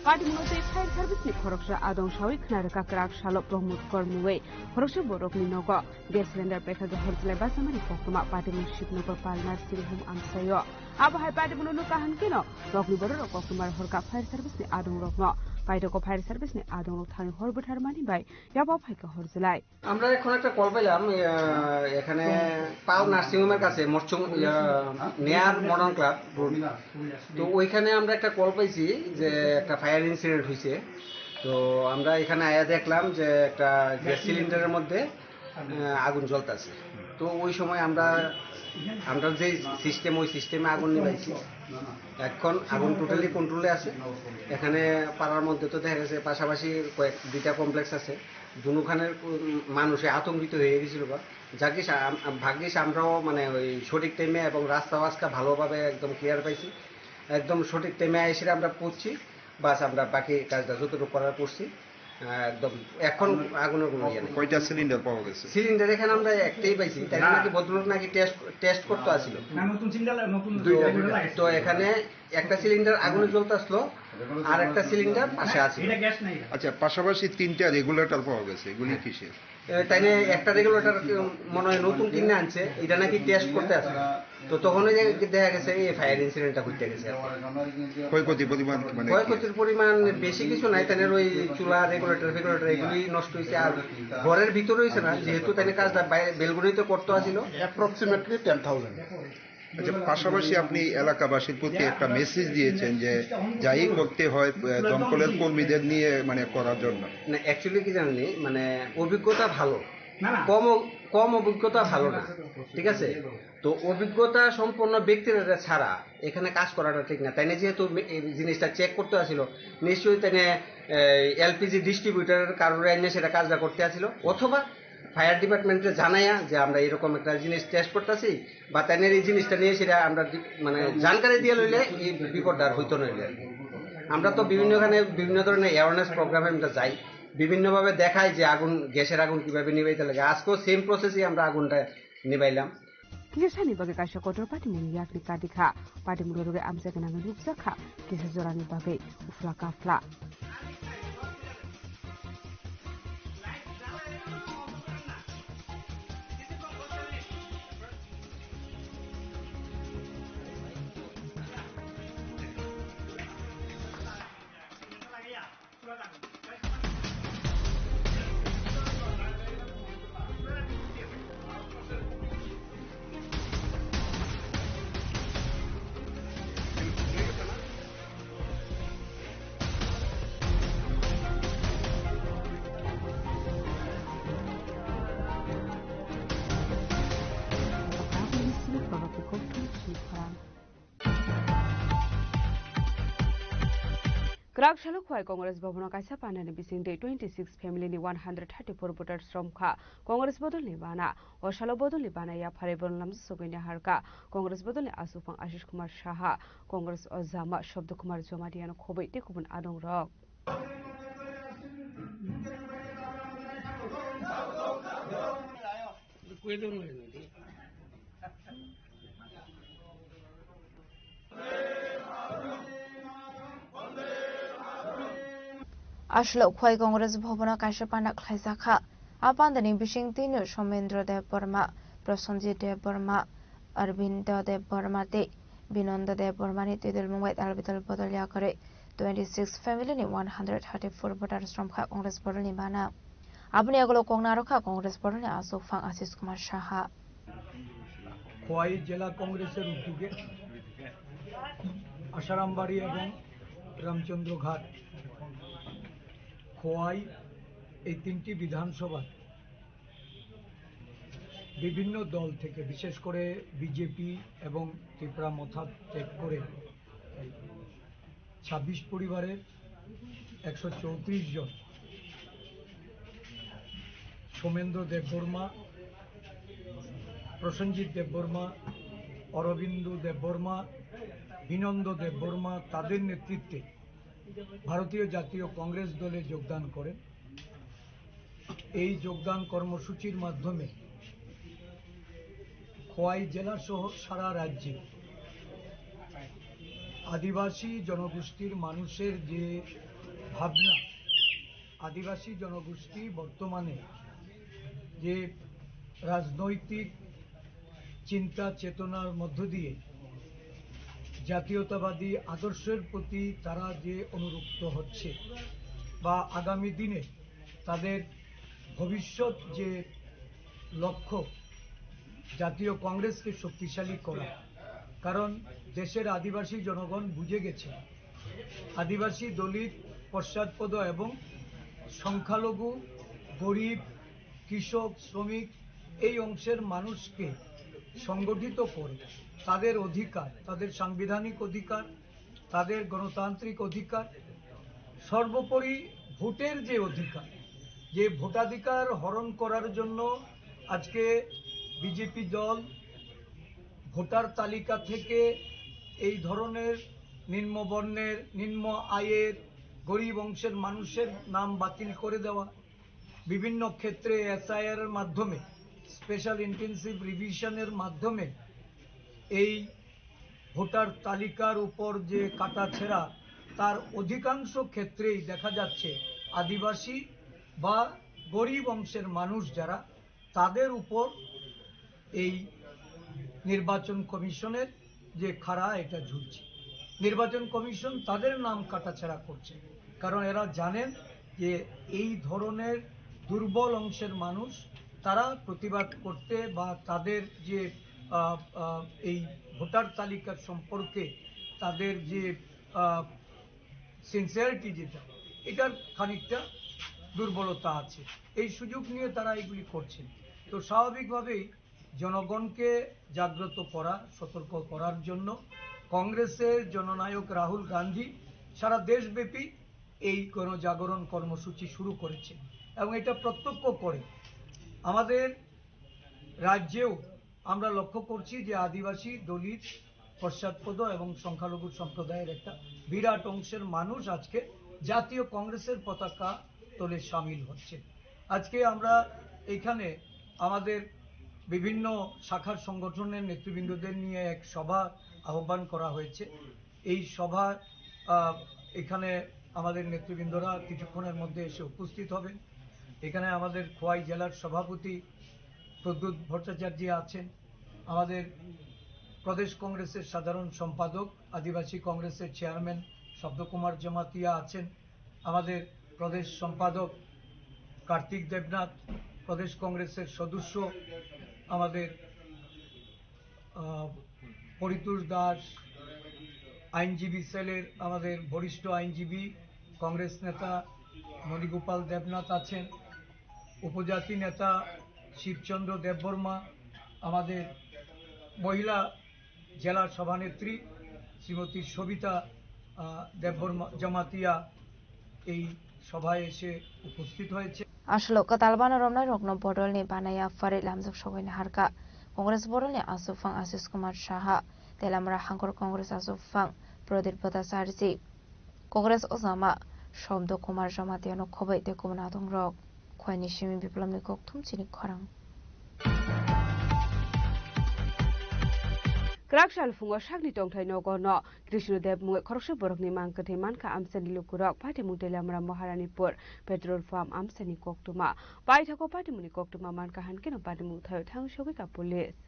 Party munote fire service ni khoroksa adong shawi knaraka Krakshalo promote kor muwe khoroksa borokni nogo gas cylinder pekage horzle ba samani koktoma party mung shipnogor pal nursing home amsayo abo hai party munono kahan kino rokni borok koktomar horka fire service ni adong rokno পাইটকো fire service নি আদং Thani হরবঠার মানি ভাই ইয়াবা ফাইকা হরজলাই
আমরা এখন একটা call পেলাম এখানে পাল নার্সিং হোমের কাছে মরচুম নেয়ার মডার্ন ক্লাব তো ওইখানে আমরা একটা কল পাইছি যে একটা ফায়ার ইনসিডেন্ট হইছে তো আমরা এখানে আয়া দেখলাম যে একটা গ্যাস সিলিন্ডারের মধ্যে আগুন জ্বলতেছে তো ওই সময় আমরা যে সিস্টেম ওই সিস্টেমে আগুন নিভাইছি এখন আগুন টোটালি কন্ট্রোলে আছে এখানে পাড়ার মধ্যে তো দেখা গেছে পাশাপাশি দুইটা কমপ্লেক্স আছে দুখানের মানুষে আতঙ্কিত হয়ে গেছিল বা যাকে ভাগ্যিস আমরাও মানে ওই সঠিক টাইমে এবং রাস্তা বাস্তা ভালোভাবে একদম ক্লিয়ার পাইছি একদম সঠিক টাইমে এসে আমরা পৌঁছি বাস আমরা বাকি কাজটা যতটুকু করার করছি একদম এখন আগুনের কোনো ইয়ে নেই
কয়টা সিলিন্ডার পাওয়া গেছে
সিলিন্ডার এখানে আমরা একটাই পাইছি তাই নাকি ভদ্রলোক নাকি টেস্ট করতে আসছিল
নতুন সিলিন্ডার নতুন
তো এখানে একটা সিলিন্ডার আগুনে জ্বলতে আসলো আর একটা সিলিন্ডার পাশে আছে
এটা গ্যাস নাই
আচ্ছা পাশাপাশি তিনটা রেগুলেটর পাওয়া গেছে এগুলি কিসের
তাই না একটা রেগুলেটর মনে হয় নতুন কিনে আনছে এটা নাকি টেস্ট করতে আসে তো তখনই দেখা গেছে এই ফায়ার ইনসিডেন্টটা ঘটে গেছে
ক্ষয়ক্ষতির পরিমাণ মানে
ক্ষয়ক্ষতির পরিমাণ বেশি কিছু নাই তাই ওই চুলা রেগুলেটর এগুলি নষ্ট হয়েছে আর ঘরের ভিতরে হয়েছে না যেহেতু তাই কাজটা বেলগুড়িতে করতে আসছিল অ্যাপ্রক্সিমেটলি 10,000
আচ্ছা পাশাপাশি আপনি এলাকাবাসীর প্রতি একটা মেসেজ দিয়েছেন যে যাই করতে হয় দমকলের কর্মীদের নিয়ে মানে করার জন্য
না অ্যাকচুয়ালি কি জানেন মানে অভিজ্ঞতা ভালো কম অভিজ্ঞতা ভালো না ঠিক আছে তো অভিজ্ঞতা সম্পন্ন ব্যক্তিরা ছাড়া এখানে কাজ করাটা ঠিক না তাই না যেহেতু জিনিসটা চেক করতে আসছিল নিশ্চয়ই তাই এলপিজি ডিস্ট্রিবিউটারের কারণে সেটা কাজটা করতে আসছিল অথবা ফায়ার ডিপার্টমেন্টে জানাইয়া যে আমরা এরকম একটা জিনিস টেস্ট করতেছি বা তাদের এই জিনিসটা নিয়ে সেটা আমরা মানে জানকারি দিয়ে লইলে এই বিপদটা আর হইতো নইলে। আমরা তো বিভিন্ন ধরনের অ্যাওয়ারনেস প্রোগ্রামে আমরা যাই, বিভিন্নভাবে দেখাই যে আগুন গ্যাসের আগুন কিভাবে নিবাইতে লাগে। আজকেও সেম প্রসেসই আমরা আগুনটা নিবাইলাম।
Kisani bagai kaisa kotor pati muni yakni kadikha pati mururuge amsa kenang rukjakha kisa jorani bagai ufla kafla. Krak Shalok Hwai Congress Bhavana Kaisa Panani Bising Day 26 family ni 134 voters from Kha Congress Bodol ni Bana o Shalo Bodol ni Bana ya Phare Bonlam Sogina Harka Congress Bodol ni Asufang Ashish Kumar Shaha Congress o Zama Shabda Kumar Jomadiano Khobai Tekubun Adong Rok
Ashlok Hwai Congress Bhavana Kaisa Pana Khlaisakha Apandani Bising Tinu Somendra Dev Burma Prasanjit Dev Burma Arvinda Dev Burma Te Binonda Dev Burma ni Tidil Mungwait Albital Bodol Yakare 26 family ni 134 voters from Kha Congress Bodol ni Bana Abni Agolo Kongnaro Kha Congress Bodol ni Asufang Ashish Kumar Shaha
Khowai জেলা কংগ্রেসের উদ্যোগে আশারামবাড়ি এবং রামচন্দ্রঘাট খোয়াই এই তিনটি বিধানসভা বিভিন্ন দল থেকে বিশেষ করে বিজেপি এবং ত্রিপুরা মথা ত্যাগ করে 26 পরিবারের 134 জন সোমেন্দ্র দেববর্মা প্রসেনজিৎ দেববর্মা অরবিন্দু দেববর্মা বিনন্দ দেববর্মা তাদের নেতৃত্বে ভারতীয় জাতীয় কংগ্রেস দলে যোগদান করেন। এই যোগদান কর্মসূচির মাধ্যমে খোয়াই জেলা সহ সারা রাজ্যে আদিবাসী জনগোষ্ঠীর মানুষের যে ভাবনা, আদিবাসী জনগোষ্ঠী বর্তমানে যে রাজনৈতিক চিন্তা চেতনার মধ্য দিয়ে জাতীয়তাবাদী আদর্শের প্রতি তারা যে অনুরক্ত হচ্ছে বা আগামী দিনে তাদের ভবিষ্যৎ যে লক্ষ্য জাতীয় কংগ্রেসকে শক্তিশালী করা, কারণ দেশের আদিবাসী জনগণ বুঝে গেছে আদিবাসী দলিত পশ্চাৎপদ এবং সংখ্যালঘু গরিব কৃষক শ্রমিক এই অংশের মানুষকে সংগঠিত করে তাদের অধিকার, তাদের সাংবিধানিক অধিকার, তাদের গণতান্ত্রিক অধিকার, সর্বোপরি ভোটের যে অধিকার, যে ভোটাধিকার হরণ করার জন্য আজকে বিজেপি দল ভোটার তালিকা থেকে এই ধরনের নিম্নবর্ণের নিম্ন আয়ের গরিব অংশের মানুষের নাম বাতিল করে দেওয়া, বিভিন্ন ক্ষেত্রে এসআইআর এর মাধ্যমে স্পেশাল ইন্টেনসিভ রিভিশনের মাধ্যমে এই ভোটার তালিকার উপর যে কাটাছেঁড়া, তার অধিকাংশ ক্ষেত্রেই দেখা যাচ্ছে আদিবাসী বা গরিব অংশের মানুষ যারা তাদের উপর এই নির্বাচন কমিশনের যে খাড়া এটা ঝুলছে। নির্বাচন কমিশন তাদের নাম কাটাছেঁড়া করছে, কারণ এরা জানেন যে এই ধরনের দুর্বল অংশের মানুষ তারা প্রতিবাদ করতে বা তাদের যে এই ভোটার তালিকার সম্পর্কে তাদের যে সিনসিয়ারিটি যেটা, এটার খানিকটা দুর্বলতা আছে। এই সুযোগ নিয়ে তারা এগুলি করছেন। তো স্বাভাবিকভাবেই জনগণকে জাগ্রত করা, সতর্ক করার জন্য কংগ্রেসের জননায়ক রাহুল গান্ধী সারা দেশব্যাপী এই গণজাগরণ কর্মসূচি শুরু করেছে এবং এটা প্রত্যক্ষ করে আমাদের রাজ্যেও আমরা লক্ষ্য করছি যে আদিবাসী, দলিত, পশ্চাৎপদ এবং সংখ্যালঘু সম্প্রদায়ের একটা বিরাট অংশের মানুষ আজকে জাতীয় কংগ্রেসের পতাকা তলে সামিল হচ্ছে। আজকে আমরা এখানে আমাদের বিভিন্ন শাখার সংগঠনের নেতৃবৃন্দদের নিয়ে এক সভা আহ্বান করা হয়েছে। এই সভা এখানে আমাদের নেতৃবৃন্দরা কিছুক্ষণের মধ্যে এসে উপস্থিত হবেন। এখানে আমাদের খোয়াই জেলার সভাপতি প্রদ্যুৎ ভট্টাচার্য আছেন, আমাদের প্রদেশ কংগ্রেসের সাধারণ সম্পাদক আদিবাসী কংগ্রেসের চেয়ারম্যান শব্দকুমার জমাতিয়া আছেন, আমাদের প্রদেশ সম্পাদক কার্তিক দেবনাথ, প্রদেশ কংগ্রেসের সদস্য আমাদের পরিতোষ দাস, আইনজীবী সেলের আমাদের বরিষ্ঠ আইনজীবী কংগ্রেস নেতা মণিগোপাল দেবনাথ আছেন, উপজাতি নেতা শিবচন্দ্র দেববর্মা, আমাদের মহিলা জেলা সভানেত্রী শ্রীমতী সবিতা দেববর্মা জমাতিয়া এই সভায় এসে উপস্থিত হয়েছে।
আসলে কাতালবানা রমনাই রগ্ন বদলনি বানায়া ফারে লামজক সগাইনি হারকা কংগ্রেস বদলনি আসুফাং আশিস কুমার সাহা তেলামরা হাঙ্কর কংগ্রেস আসুফাং প্রদীপ ভট্টাচার্য কংগ্রেস ওজামা শব্দ কুমার জমাতিয়ানো খবৈ তেকুমনা দং রক খয়নি সিমি বিপ্লবনি ককথুম চিনি খরাং
Krakshal fungo shakni tongthai nogo no Krishnadev mungwe khoroksa borokni mangkathe manka amsani lukurok pati mutele amra Maharanipur petrol farm amsani koktuma pai thako pati muni koktuma manka hankeno pati muthayo thang shogi ka police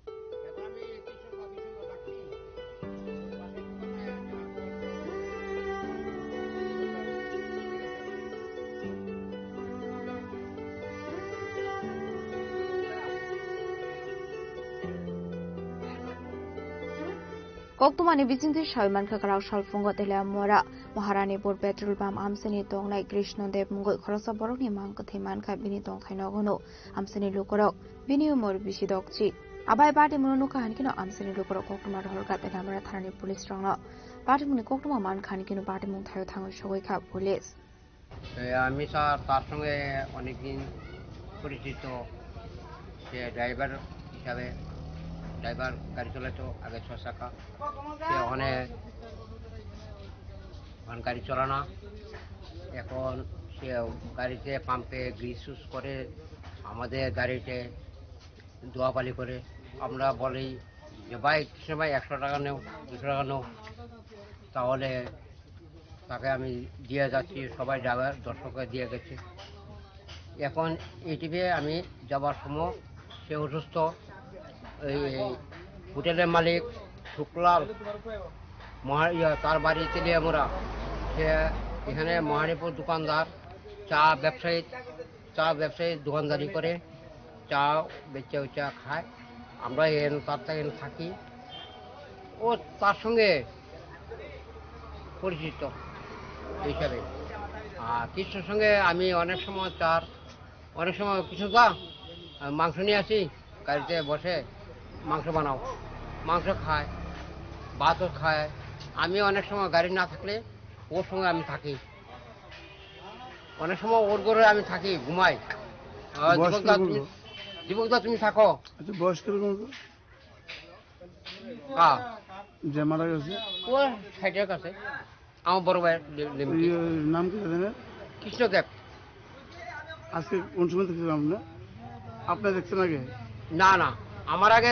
Koktumani bisinti Shalman Kakarao Shalfungo Telamora, Maharanipur petrol pump Amsani Tongnai Krishnadev Mungo Khorosa Borokni Mankatheman Kabini Tongkainogono, Amsani Lukorok, Biniumor Bishidokchi. Abai Badi Munuka Hankino Amsani Lukorok Koktumar Holga Telamara Tharani Police Strong. Batimuni Koktuma Man Kanikino Batimun Tayo Tango Shoika Police.
আমি sir তার সঙ্গে অনেকদিন পরিচিত সে driver হিসাবে driver গাড়ি চালাতো আগে 6 চাকা সে ওখানে গাড়ি চালানা এখন সে গাড়িতে পাম্পে গ্রিস ইউজ করে আমাদের গাড়িতে দোয়াপালি করে আমরা বলি যে ভাই কৃষ্ণ ভাই 100 টাকা নেও 200 টাকা নেও তাহলে তাকে আমি দিয়ে যাচ্ছি সবাই ড্রাইভার দর্শককে দিয়ে গেছে এখন এইটিভে আমি যাবার সময় সে অসুস্থ এই হোটেলের মালিক শুক্লাল তার বাড়ি তেলিয়ামুড়া সে এখানে মহারিপুর দোকানদার চা ব্যবসায়ী দোকানদারি করে চা বেচা উচা খায় আমরা তার থেকে থাকি ও তার সঙ্গে পরিচিত হিসাবে আর কৃষ্ণর সঙ্গে আমি অনেক সময় কিছু মাংস নিয়ে আসি গাড়িতে বসে মাংস বানাও মাংস খায় ভাতও খায় আমি অনেক সময় গাড়ি না থাকলে ওর সঙ্গে আমি থাকি অনেক সময় ওর ঘরে আমি থাকি ঘুমাই দীপকদা তুমি থাকো
আচ্ছা বয়স কিরকম যে মারা গেছে
ও সাইডের কাছে আমার বড় ভাই
নাম কি জানেন
কৃষ্ণদেব
আজকে কোন সময় দেখছিলাম না আপনি দেখছেন আগে
না আমার আগে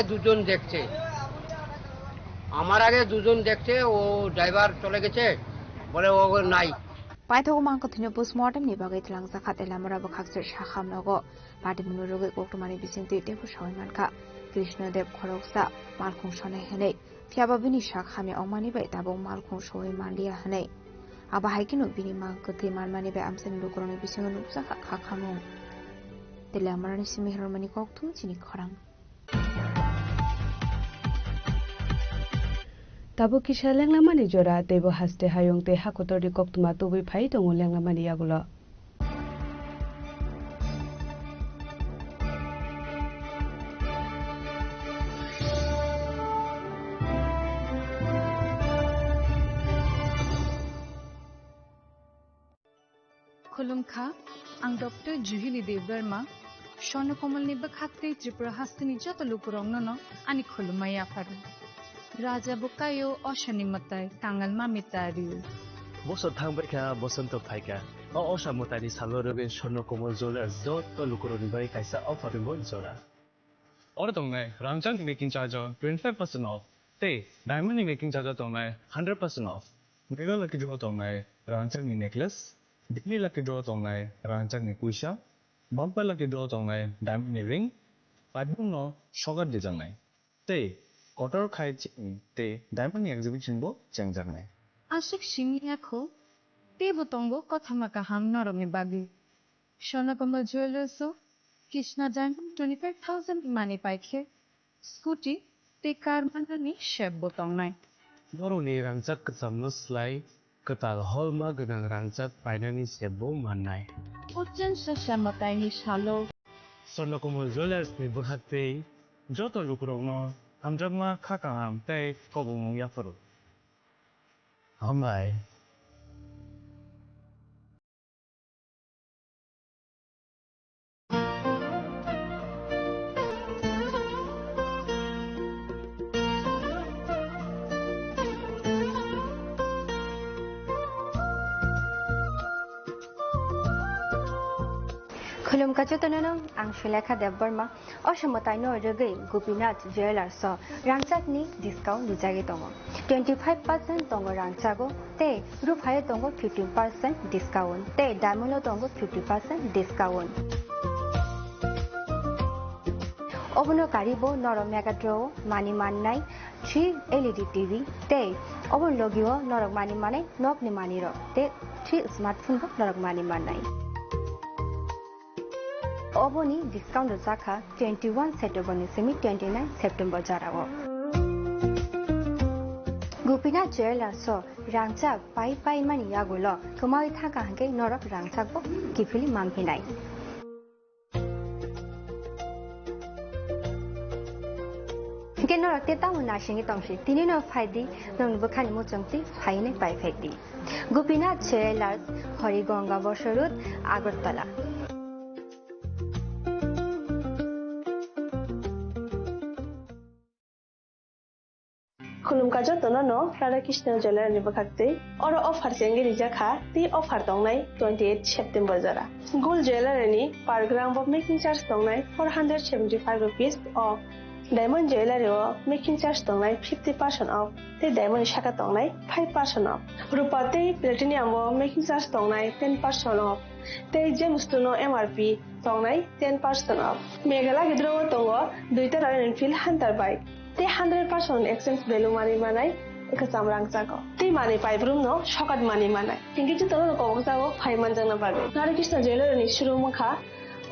দুজন দেখছে ও ড্রাইভার চলে গেছে বলে ও নাই
Paithago Mankathino postmortem ni bagai tlang zakha telamara bakhakse shakham nogo pati munuroge koktumani bisinti debu shawimanka Krishnadev khoroksa malkhung shone hene thiaba bini shakhami omani bai tabo malkhung shoi mandia hene aba haikino bini mankathi manmani bai amsani lukoroni bisingo nupsa khakhamung telamara ni simihormani koktum chini khorang
Tabo kisha lenglamani jora tebo haste hayong te hakotori koktuma tobi phai tongo lenglamani yagulo
Khulumkha ang Dr. Juhini Dev Verma স্বর্ণকমলনি বখাত্রে Tripura হাস্তিনি যত লুকুরংন আনি খুলুমাইয়া ফারু রাজা Bukayo অশানিমতায় টাঙ্গাল মামিতারিউ
বছর থাংবাইখা বসন্ত ফাইকা অসামতানি সালরবে Swarnakamal jewellers যত লুকুরনিবাই কাইসা অফারিবো জরা
Order tongnai rangchang making charge 25% off. Te diamond making charge tongnai 100% off. Mega lucky draw tongnai rangchang necklace. Dikni lucky draw tongnai rangchang kuisha. Bumper lucky draw tongnai diamond ring. Padung no sugar design nai. Te quarter khai te diamond exhibition bo changjang nai.
Ashiq সিংয়াখো তে বতঙ্গ কথা মাকা হাম নরমে বাগি Swarnakamal jewellers Krishna diamond 25,000 মানি পাইখে scooty তে কার মানানি শেব বতংনাই
বরনি রাংচাক কসামনো sly কতাল হলমা গনাং রাংচাক পাইনানি সেবো মাননাই
উজ্জেন সামতাইনি শালো
Swarnakamal jewellers নি বখাতে যত লুকুরংনো আমজামা খাকা হাম তাই কবং ইয়াফারু হামাই
खुलुमका चतननो आं सुलेखा देबबर्मा असमताइनो रगै गोपीनाथ ज्वेलर्स रांचाकनि डिस्काउंट लुजागे दङ 25% दङ रांचागो ते रुफायो दङ 15% डिस्काउंट ते डायमन्डो दङ 50% डिस्काउंट अबनो कारिबो नरम मेगाड्रो मानि माननाय 3 LED TV ते अबन लगियो नरक मानि माने नकनि मानिरो ते 3 स्मार्टफोन बो नरक मानि माननाय Oboni discount Zaka 21 September semi 29 September Jarago. Gupina Jewelers so Rangchak pai mani yagulo Kumai Thaka Hanke Norok Rangchak bo Kifili Mampinai. Kenora Teta Munashing Tongshi Tinino Faidi non Bukani Muchumti Haine Pai Fekti. Gupina Jewelers Horigonga Boshorut Agartala.
खुलुमका जतननो Radhakrishna jewellery बखाते और offer चेंगे रिजाखा ती offer दंगनाय 28 September जरा gold jewellery per gram of making charge दंगनाय 475 rupees off diamond jewellery making charge दंगनाय 50% ऑफ ते डायमंड शाखा दंगनाय 5% ऑफ रुपा ते प्लेटिनियम मेकिंग चार्ज दंगनाय 10% ऑफ ते जेमस्टोनो एमआरपी दंगनाय 10% ऑफ मेघाला गिद्रो दंगो दुइटा रॉयल एनफील्ड हंटर बाइक ते 100% exchange value money manai ekasam rangchago te mani paibrum no shokat money manai tingi to tono kobangsago 5 manjang na pabe Radhakrishna Jewelry ni shuru mukha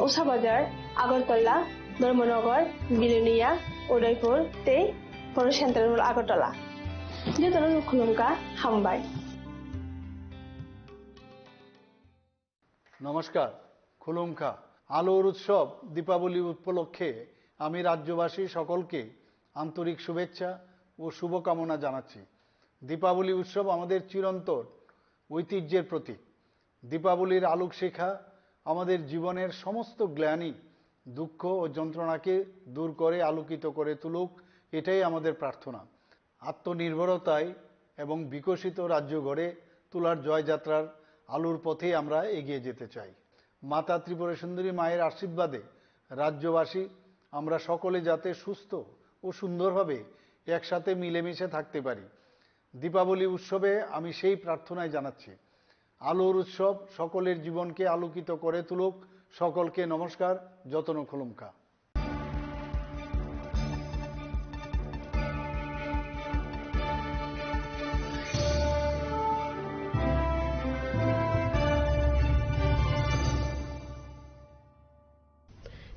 Usha Bazar Agartala Dharmanagar Bilunia Udaipur te Poro Central Agartala je tono khulumka hambai
নমস্কার খুলুমকা আলোর উৎসব দীপাবলি উপলক্ষে আমি রাজ্যবাসী সকলকে আন্তরিক শুভেচ্ছা ও শুভকামনা জানাচ্ছি দীপাবলি উৎসব আমাদের চিরন্তন ঐতিহ্যের প্রতীক দীপাবলির আলোক শিখা আমাদের জীবনের সমস্ত গ্লানি দুঃখ ও যন্ত্রণাকে দূর করে আলোকিত করে তুলুক এটাই আমাদের প্রার্থনা আত্মনির্ভরতায় এবং বিকশিত রাজ্য গড়ে তোলার জয়যাত্রার আলোর পথে আমরা এগিয়ে যেতে চাই মাতা ত্রিপুরা সুন্দরী মায়ের আশীর্বাদে রাজ্যবাসী আমরা সকলে যাতে সুস্থ ও সুন্দরভাবে একসাথে মিলেমিশে থাকতে পারি দীপাবলি উৎসবে আমি সেই প্রার্থনাই জানাচ্ছি আলোর উৎসব সকলের জীবনকে আলোকিত করে তুলুক সকলকে নমস্কার যতন খুলুমকা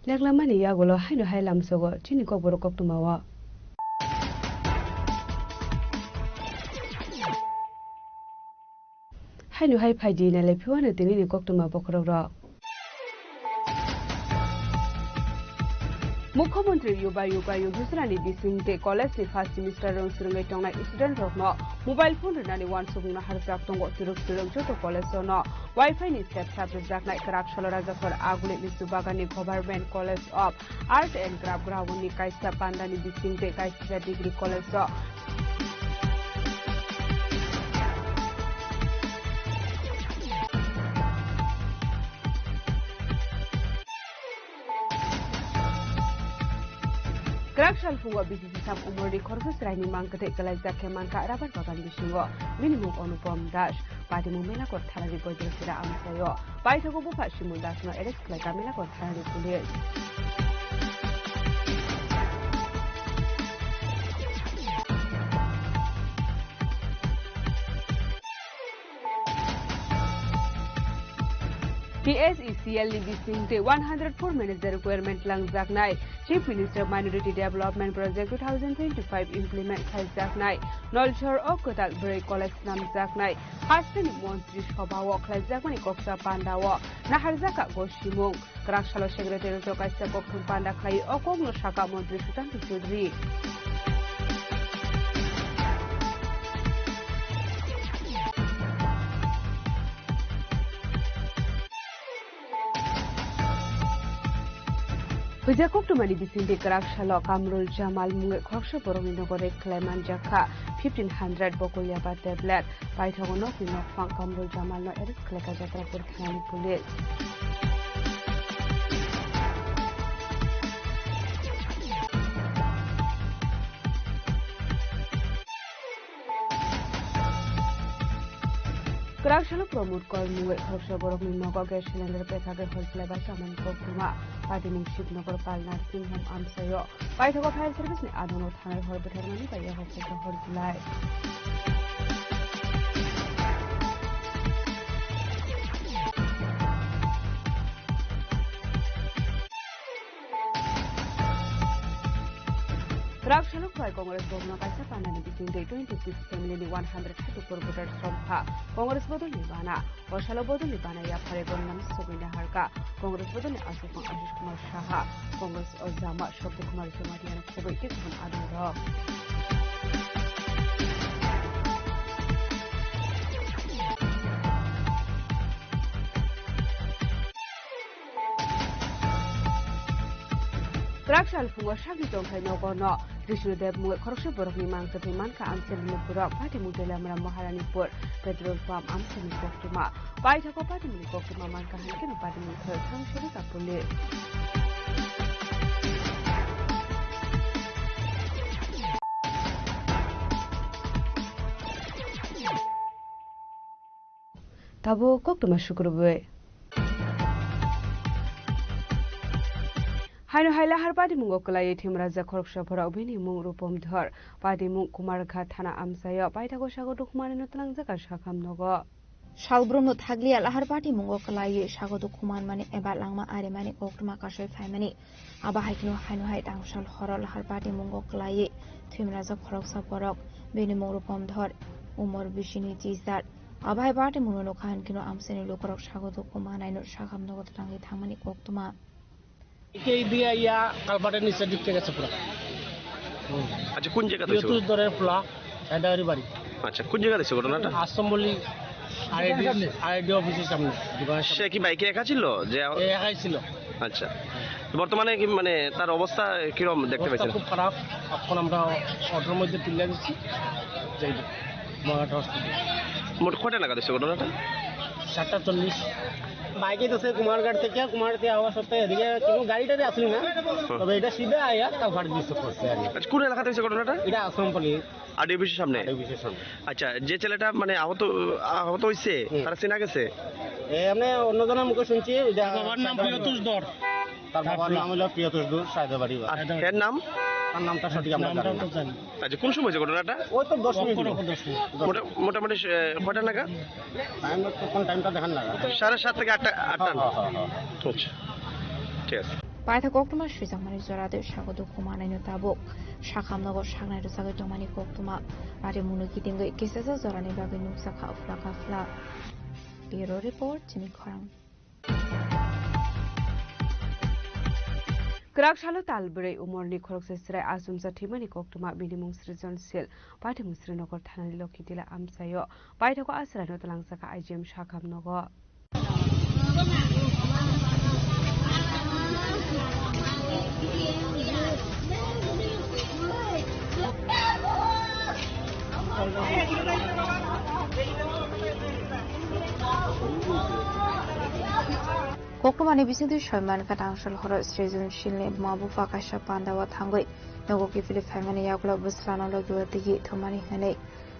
Leklamani yagulo haino hailam sogo chini ko boro kok tumawa haino hai phaidi na le phiwana tini ni kok tuma bokrok ro মুখ্যমন্ত্রী Mantri Yuba Yugusrani Bisingte College ni first semester rong sirngai tongnai student rokno mobile phone rinani wan subungna harjak tongo turuk joto college no Wi-Fi ni set sabjaknai krak shalora jakhor agule lisu bagani Government College of Art and Craft Grawuni kaisa pandani Bisingte kaisa degree college so Krakshal fungo bisisi sam umur di korsus raini mangkete kelajak kemanka rapat bagan bisingo minimum Anupam Das padi mumela kot thalari bojro sira amsayo pai thago bufa Shimul Das no eres klaka mela kot thalari pulis PSECL Bisingte 104 manager requirement lang jaknai Chief Minister Minority Development Project 2025 implement khai jaknai Nolchor Okotal Break College nam jaknai Hasani Montri Sabhawo khai jakmani Koksa Pandawo Naharjaka Goshimung Krakshalo Secretary to kaisa Kokthum Panda khai Okongno Shaka Montri Sutanto Chaudhary Hujakok to mani bisindi Krakshalo Kamrul Jamal Munge Koksha Boromino Gore Kleman Jaka 1500 Bokulia tablet Paithono Pino Fang Kamrul Jamal no Eris Kleka Jatra Purkhani Police Krakshalo promote kor Munge Koksha Boromino Gore Cylinder Pekage Holsleba Chaman Kokuma Padimung Shipnagar Palnar Singham Amsayo Paithogo Fire Service ni Adono Thanai Hor Betharmani Paya Hokta Horslai Krakshalo Kwai Congress Governor Kaisa Pandani Bisingte 26 family 134 voters from Ha Congress Bodol Nibana Oshalo Bodol Nibana ya Phare Gonnam Sobina Harka Congress Bodol Asifang Ashish Kumar Shaha Congress Ozama Shokti Kumar Somatiana Khobai Tikhan Adoro Krakshal fungo shagli tongkai nogono Trishnudev Munge Koksha Borokni Mangkati Manka Amseli Pura Pati Mudela Mra Maharanipur Petrol Farm Amseli Koktuma Paithako Pati Muni Koktuma Manka Hankin Pati Mukher Thangshuri Kapuli Tabo Koktuma Shukurubwe Haino haila har padi mungo kalai thimra jakhork shapora obini mung rupom dhar padi mung kumarkha thana amsayo paithago sago dukhmani nutlang jaka shakham nogo
Shalbruno Thaglia lahar padi mungo kalai sago dukhuman mani eba langma are mani koktuma kasoi phaimani aba haikno haino hai tangshal horo lahar padi mungo kalai thimra jakhork saporok bini mung rupom dhar umor bishini jizar aba hai padi mungo nokhan kino amseni lokorok sago dukhuman aino shakham nogo tangi thangmani koktuma
এই দিয়া ইয়া কালবাটের নিচে দিক থেকে আছে পুরো
আচ্ছা কোন জায়গাতে ছিল
তুই ধরে ফুলা এডারি বাড়ি
আচ্ছা কোন জায়গাতে ছিল ঘটনাটা
আসমবলি আইডি অফিসের সামনে
সে কি বাইকে একা ছিল যে
একাই ছিল
আচ্ছা বর্তমানে কি মানে তার অবস্থা কি রকম দেখতে পাচ্ছেন
খুব খারাপ এখন আমরা অটোর মধ্যে তুলে দিচ্ছি যাই মহাটা হসপিটাল
মোট কয়টা নাগাদ হয়েছে ঘটনাটা
7:40 বাইকে তো সে কুমারঘাট থেকে কুমারতে আওয়াজ হতে এদিকে কোনো গাড়িটাতে আসলি না তবে এটা সিধা আয়া তাও ঘাট দিতে করছে আর
আচ্ছা কোন এলাকাতে হয়েছে ঘটনাটা
এটা আসমপল্লী
আরডি অফিসের সামনে আচ্ছা যে ছেলেটা মানে আহত হইছে তার চেনা গেছে
এমনি অন্যজনের মুখে শুনছি বাবার নাম প্রিয়তোষ দর তার বাবার নাম হলো প্রিয়তোষ দর সায়দাবাড়ি
এর নাম
তার নামটা সঠিক আমরা জানি
আচ্ছা কোন সময় হয়েছে ঘটনাটা
ওই তো 10 মিনিট
মোটামুটি কয়টা নাগাদ
কোন টাইমটা দেখান লাগা
7:30 থেকে 8টা আচ্ছা ঠিক আছে
Paitha Koktuma Shizamani Zorade Shagodo Kumanaino Tabok Shakamnago Shagnai Saga Domani Koktuma Ade Munukitinga Kisesa Zorani Baganu Saka Flakafla Bureau Report Jimmy Korang
Krakshalo talbere umorni khoroksesrai asumsa thimani koktuma binimung srijonsil paithimung srinogor thanani lokitila amsayo paithako asrano talangsaka IGM shakamnogo
Koktomani bisingti shoyman katangshal horo srijonshilni mabufa kasha pandawa thangoi nogoki philip famani yaklo buslano logiwatigi thomani hane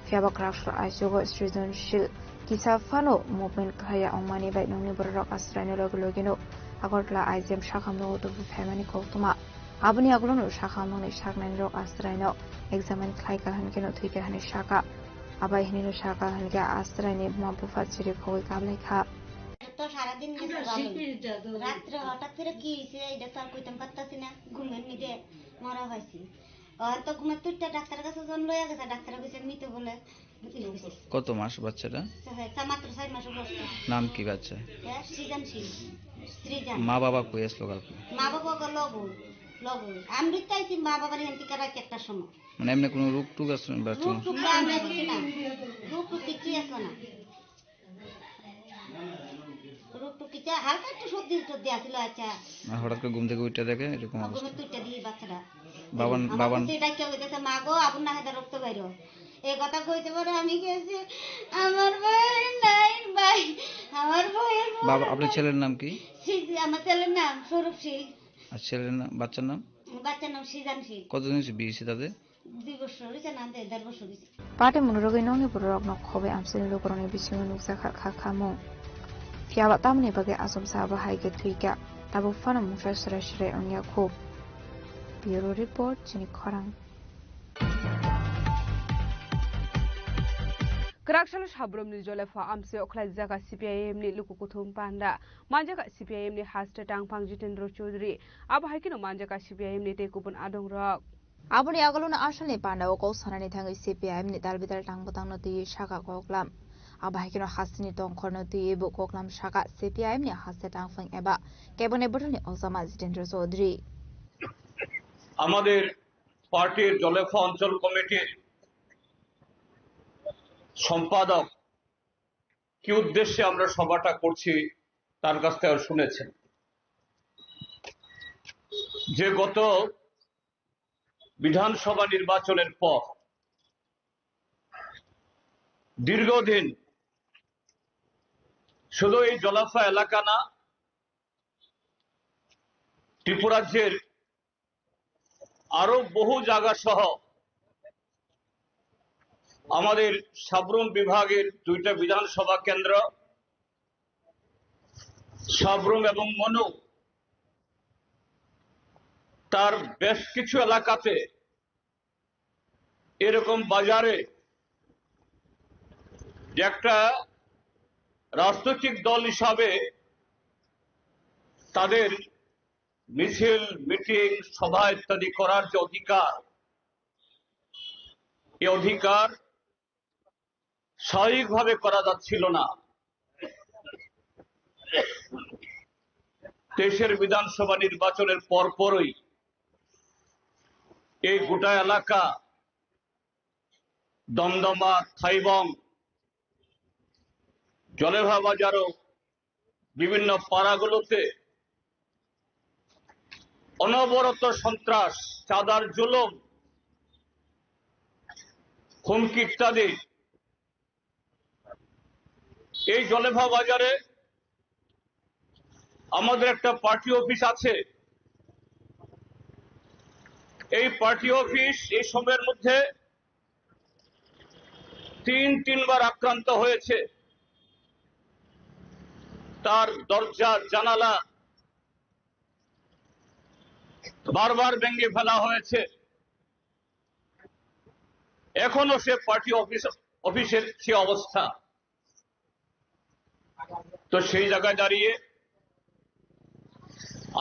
fiaba krakshal ajogo srijonshil kisafano movement khaya ongmani bai nongni borok asrano logino agortla IGM shakamno to famani koktoma abuni aglono shakamno shaknan rok asrano examen khai kalhankeno thuike hane shaka abai hinino shaka hanga asrani mabufa chiri khoi kablai kha
তো সারাদিন গেছে ভালো রাত্রে হঠাৎ করে কি হয়েছে এটা তো আর কইতাম পারতাছি না ঘুমের নিতে মরা হয়েছি আর তো ঘুমের তুইটা ডাক্তারের কাছে জন লইয়া গেছে ডাক্তার কইছে মৃত বলে
কত মাস বাচ্চাটা
মাত্র 6 মাস বয়স
নাম কি বাচ্চা
সৃজনশীল সৃজন
মা বাবা কই আসলো কালকে
মা বাবা লগো আমি তাইছি মা বাবার এন্টিকা রাত একটা সময়
মানে এমনি কোনো রোগ টুক আছে বাচ্চা
রোগ টুক আমরা কিছু না রোগ টুক কিছু আছে না হালকা একটু সর্দি টর্দি আসলো আচ্ছা
হঠাৎ করে ঘুম থেকে উঠে দেখে এরকম
ঘুমে তুইটা দিয়ে বাচ্চাটা
বাবান
সেটা কেউ হইতেছে মা গো আবুর না হাতে রক্ত বাইরো এই কথা কইতে পারে আমি গেছি আমার ভাই নাই ভাই আমার ভাইয়ের
বাবা আপনার ছেলের নাম কি
আমার ছেলের নাম স্বরূপশীল
আর ছেলের নাম বাচ্চার নাম
সৃজনশীল
কতদিন হয়েছে বিয়ে তাদের
2 বছর হয়েছে না 1.5 বছর হয়েছে
পাটে মনোরোগী নংনি borok nok khobe amsini lokoroni bisingo nuksa khamo fiaba tamni bage asum saba haige thuika tabu fana musha sre ongya kho bureau report chini khorang
Krakshalo Shabrom ni Jolefa amse okhlai jaga CPIM ni lukukuthum panda manjaka CPIM ni haste tangpang Jitendra Chaudhary aba haikino manjaka CPIM ni tekupon adong rok
aboni agaluna ashalni panda ko sanani thangi CPIM ni dalbidal tangbotang no ti shaka koklam aba haikino hasini tongkhorno ti bu koklam shaka CPIM ni haste tangpang eba kebone botoni osama Jitendra Chaudhary
আমাদের পার্টির জলেফা অঞ্চল কমিটির সম্পাদক কি উদ্দেশ্যে আমরা সভাটা করছি তার কাছ থেকে শুনেছেন যে গত বিধানসভা নির্বাচনের পর দীর্ঘদিন শুধু এই জলাফা এলাকা না ত্রিপুরাজ্যের আরো বহু জায়গা সহ আমাদের সাব্রুম বিভাগের 2টা বিধানসভা কেন্দ্র সাব্রুম এবং মনু তার বেশ কিছু এলাকাতে এরকম বাজারে যে একটা রাজনৈতিক দল হিসাবে তাদের মিছিল মিটিং সভা ইত্যাদি করার যে অধিকার এই অধিকার স্বাভাবিকভাবে করা যাচ্ছিল না দেশের বিধানসভা নির্বাচনের পরপরই এই গোটা এলাকা দমদমা থাইবং জলেভা বাজারও বিভিন্ন পাড়াগুলোতে অনবরত সন্ত্রাস চাঁদার জুলুম হুমকি ইত্যাদি এই জলেভা বাজারে আমাদের একটা পার্টি অফিস আছে এই পার্টি অফিস এই সময়ের মধ্যে তিনবার আক্রান্ত হয়েছে তার দরজা জানালা বারবার ভেঙে ফেলা হয়েছে এখনো সে পার্টি অফিসের সে অবস্থা তো সেই জায়গায় দাঁড়িয়ে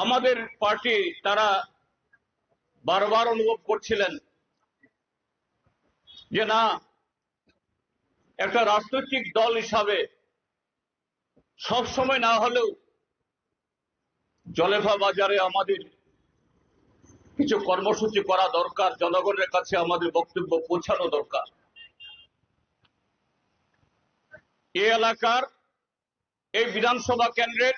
আমাদের পার্টি তারা বারবার অনুভব করছিলেন যে না একটা রাজনৈতিক দল হিসাবে সব সময় না হলেও জলেভা বাজারে আমাদের কিছু কর্মসূচি করা দরকার, জনগণের কাছে আমাদের বক্তব্য পৌঁছানো দরকার। এই এলাকার এই বিধানসভা কেন্দ্রের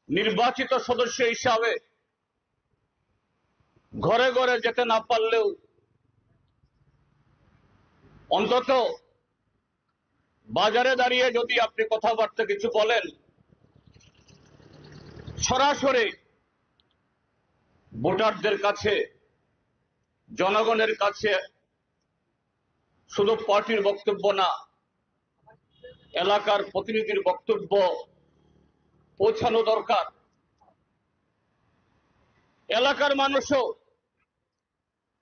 নির্বাচিত সদস্য হিসাবে ঘরে ঘরে যেতে না পারলেও অন্তত বাজারে দাঁড়িয়ে যদি আপনি কথাবার্তা কিছু বলেন, সরাসরি ভোটারদের কাছে, জনগণের কাছে শুধু পার্টির বক্তব্য না, এলাকার প্রতিনিধির বক্তব্য পৌঁছানো দরকার। এলাকার মানুষও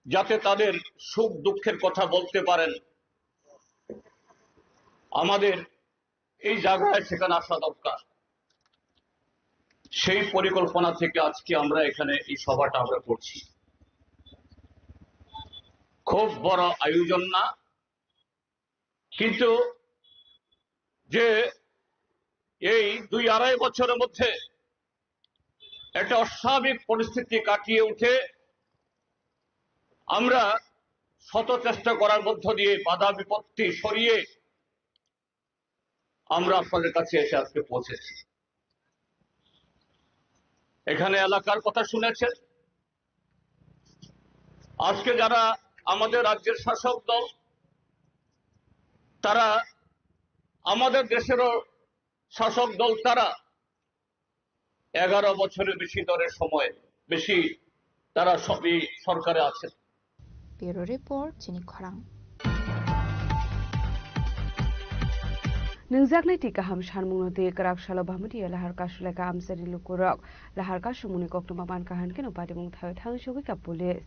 যাতে তাদের সুখ দুঃখের কথা বলতে পারেন, আমাদের এই জায়গায় সেখানে আসা দরকার। সেই পরিকল্পনা থেকে আজকে আমরা এখানে এই সভাটা আমরা করছি। খুব বড় আয়োজন না, কিন্তু যে এই 2-2.5 বছরের মধ্যে একটা অস্বাভাবিক পরিস্থিতি কাটিয়ে উঠে আমরা শত চেষ্টা করার মধ্য দিয়ে বাধা বিপত্তি সরিয়ে আমরা আপনাদের কাছে এসে আজকে পৌঁছেছি। এখানে এলাকার কথা শুনেছেন। আজকে যারা আমাদের রাজ্যের শাসক দল, তারা আমাদের দেশেরও শাসক দল, তারা 11 বছরের বেশি দরের সময় বেশি তারা সবই সরকারে আছেন।
ব্যুরো রিপোর্ট চিনি খরাং।
नोंजागनाय टिकाहाम सानमुंगनोदि गरागशालो बामदि लाहार कासुलायका आमसारि लुकुरक लाहार कासुमुनि कक्टमा मान काहानके नो पादिमुं थाय थांसुगै का police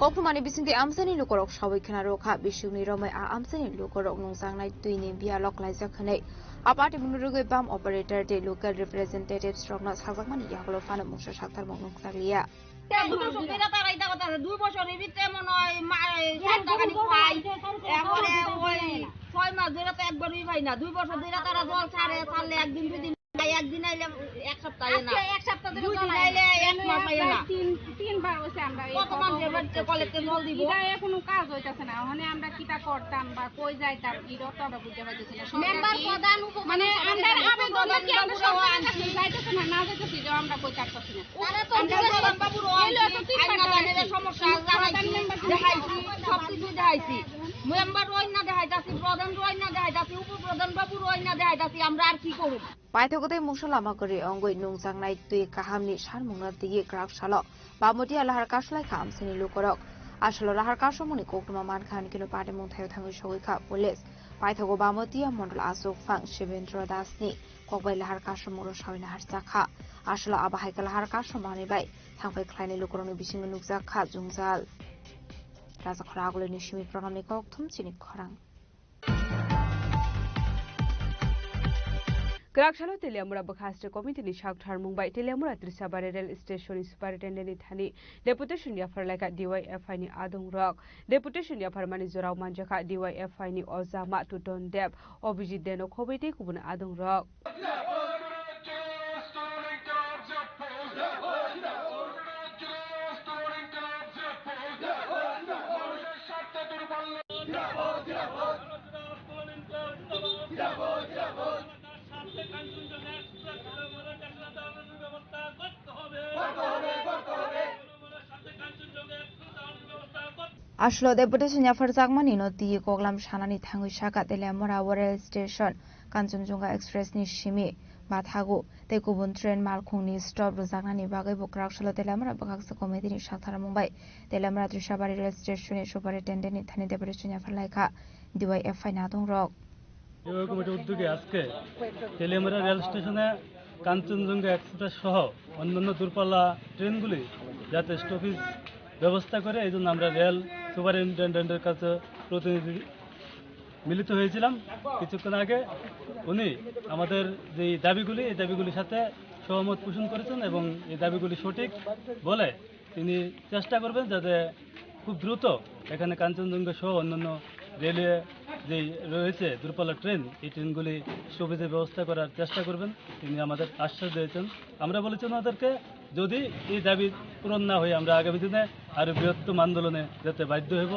Koktumani bisinti amsani lukorok sawikhana rokha bisungni romai a amsani lukorok nungsangnai tuini bialok laijakhanai apati munurugoi bam operator de local representatives rokna sajakmani yaklo fana mungsa saktar mok nungsagliya
একদিন আইলে এক সপ্তাহে না এক সপ্তাহ ধরে জল আইলে এক মাস আইলে না তিনবার হইছে আমরা কত মানুষের বাড়িতে কলেজে জল দিব এটা এখনো কাজ হইতাছে না মানে আমরা কিটা করতাম বা কই যাইতাম এটা তো আমরা বুঝতে পারতেছি না মেম্বার প্রধান মানে আমরা আবেদন কি আমরা সব আনছি যাইতাছে না না যাইতাছি যে আমরা কই থাকতাছি না তারা তো প্রধান বাবু আইনা বানের সমস্যা জানাইছি দেখাইছি সব কিছু দেখাইছি মেম্বার রই না দেখাইতাছি প্রধান রই না দেখাইতাছি উপপ্রধান বাবু রই না দেখাইতাছি আমরা আর কি করব
Paithogotei musalama kori ongoi nungsangnai tui kahamni sarmungna digi grakshalo bamoti alahar kaslai kham sini lukorok asalo lahar kasomuni koktuma mankhan kino pademung thayo thangi sogikha police paithogo bamotia mondol asok phang shivendra dasni kokbai lahar kasomuro sawina harjakha asalo abahai lahar kasomani bai thangpai khlaini lukoroni bisingo nukjakha jungjal raja khoragule nishimi pranami kokthum chini khorang
गरागशालो तेलियामुरा बखास्टे कमिटिनि सागथार मुंबाइ तेलियामुरा त्रिसाबारि rail station सुपारिटेन्डेन्टनि थानि deputation याफारलायका DYFI नि आदं रक डेपुटेशन याफारमानि जराव मानजाखा DYFI नि अजामा तुटन देब अभिजित देनो खबैते गुबुन आदं रक
Ashlo deputation ya farjakmani no ti koglam shanani thangui shaka telemora rail station Kanchenjunga express ni shimi mathago te kubun train malkhungni stop rojaknani bagai bokrak shalo telemora bakaksa committee ni sakthara mumbai telemora Trishabari rail station ni superintendent ni thani deputation ya farlaika DYFI na dong rok
DYFI committee উদ্যোগে আজকে Teliamura rail স্টেশনে Kanchenjunga express সহ অন্যান্য দূরপাল্লা ট্রেনগুলি যাতে stoppage ব্যবস্থা করে। এই জন্য আমরা রেল সুপারিনটেন্ডেন্টের কাছে প্রতিনিধি মিলিত হয়েছিলাম কিছুক্ষণ আগে। উনি আমাদের যে দাবিগুলি, এই দাবিগুলির সাথে সহমত পোষণ করেছেন এবং এই দাবিগুলি সঠিক বলে তিনি চেষ্টা করবেন যাতে খুব দ্রুত এখানে কাঞ্চনজঙ্ঘা সহ অন্যান্য রেলওয়ে যে রয়েছে দূরপাল্লার ট্রেন, এই ট্রেনগুলি সুবিধার ব্যবস্থা করার চেষ্টা করবেন তিনি আমাদের আশ্বাস দিয়েছেন। আমরা বলেছি ওনাদেরকে যদি এই দাবি পূরণ না হয় আমরা আগামী দিনে আরও বৃহত্তম আন্দোলনে যেতে বাধ্য হব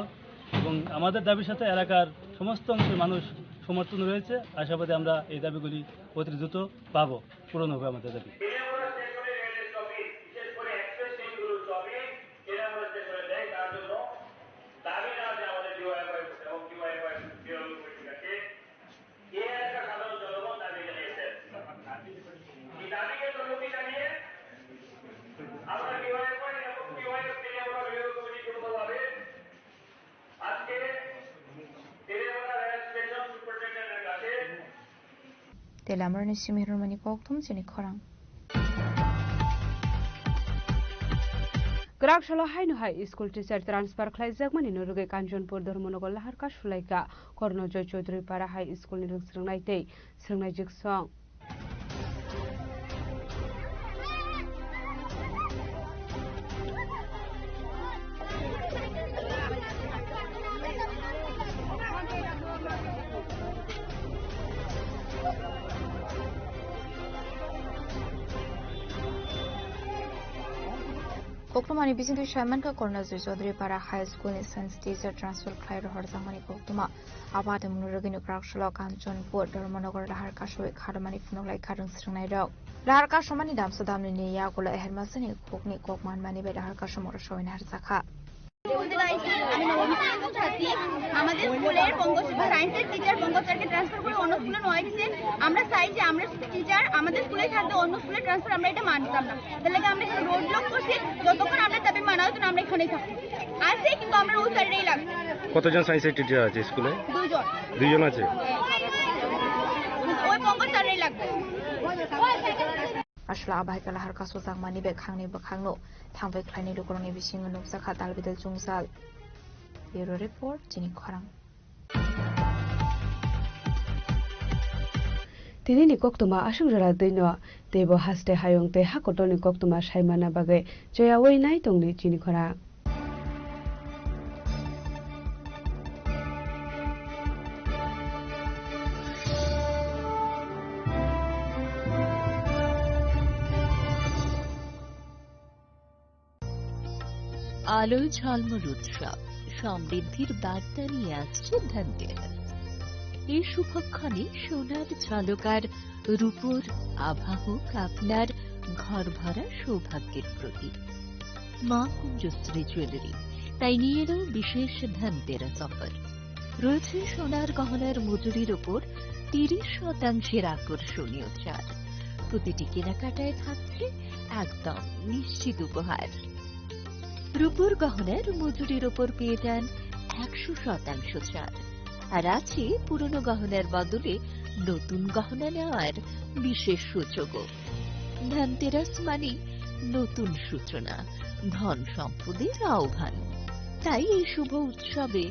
এবং আমাদের দাবির সাথে এলাকার সমস্ত অংশের মানুষ সমর্থন রয়েছে। আশাবাদী আমরা এই দাবিগুলি অতি দ্রুত পাবো, পূরণ হবে আমাদের দাবি।
Telamar ni simihron mani koktum sini khorang.
Grakshalo hainu hai school teacher transfer khlaijak mani noruge Kanjonpur Dharmanagor laharka sulaika Kornojoy Chaudhary para high school ni srangnai tei srangnai jiksong.
Koktuma ni bising tu Shaiman ka Kornojoy Chaudhary para high school ni science teacher transfer khlai ro harjang mani koktuma abade munuraginu Grakshalo Kanjonpur Dharmanagor laharka shui kharmani phunolai kharung srangnai rok laharka somani damsa damni ni ya kola ehermasani kokni kokman mani be laharka somora shoin harjakha
আমাদের স্কুলের সায়েন্সের teacher বঙ্গোপসাগরকে transfer করে অন্য স্কুলে নয় দিয়েছেন। আমরা চাই যে আমরা টিচার আমাদের স্কুলে থাকতে অন্য স্কুলে ট্রান্সফার আমরা এটা মানতাম না। তাহলে আমরা এখানে রোড ব্লক করছি, যতক্ষণ আমরা দাবি মানা হতো না আমরা এখানেই থাকছি আছে, কিন্তু আমরা ওই সাইডেই লাগবে।
কতজন সায়েন্সের টিচার আছে স্কুলে? দুইজন আছে।
ওই বঙ্গোপসাগরেই লাগবে।
Ashla abai kala har kaso jang mani be khangni bakhangno thangbai khlaini lukuroni bisingo nukjakha dalbidal jungsal. Bureau report jini khorang.
Tini ni koktuma asung jara deino tebo haste hayong te hakotoni koktuma saimana bagai joya wei nai tongni jini khorang.
আলোয় ঝলমল উৎসব সমৃদ্ধির বার্তা নিয়ে আসছে ধনতেরাস। এই শুভক্ষণে সোনার ঝলকার রূপোর আভা হোক আপনার ঘর ভরা সৌভাগ্যের প্রতীক। মা কুঞ্জশ্রী জুয়েলারি তাই নিয়ে এলো বিশেষ ধনতেরাস অফার। রয়েছে সোনার গহনার মজুরির ওপর 30% আকর্ষণীয় ছাড়। প্রতিটি কেনাকাটায় থাকছে একদম নিশ্চিত উপহার। রূপোর গহনার মজুরির ওপর পেয়ে যান 100% ছাড়, আর আছে পুরনো গহনার বদলে নতুন গহনা নেওয়ার বিশেষ সুযোগও। ধনতেরাস মানে নতুন সূচনা, ধন সম্পদের আহ্বান। তাই এই শুভ উৎসবে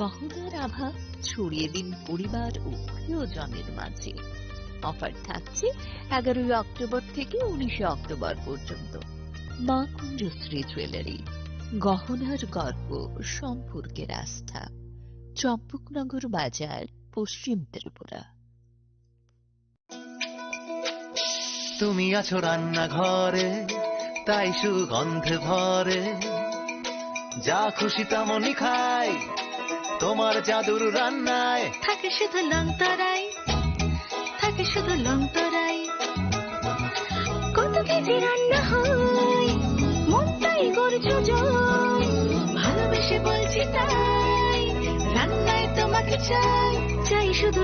গহনার আভা ছড়িয়ে দিন পরিবার ও প্রিয়জনের মাঝে। অফার থাকছে 11 অক্টোবর থেকে 19 অক্টোবর পর্যন্ত। মা কুঞ্জশ্রী জুয়েলারি, গহনার গর্ব, সম্পর্কের আস্থা। চম্পকনগর বাজার, পশ্চিম ত্রিপুরা।
তুমি আছো রান্নাঘরে, তাই সুগন্ধে ভরে, যা খুশি তেমনই খাই তোমার জাদুর রান্নায়।
থাকে শুধু লংতরাই, থাকে শুধু লংতরাই, কত কেজি রান্না হয় মন তাই করছো জয়। ভালোবেসে বলছি তাই রান্নায় তোমাকে চাই, চাই শুধু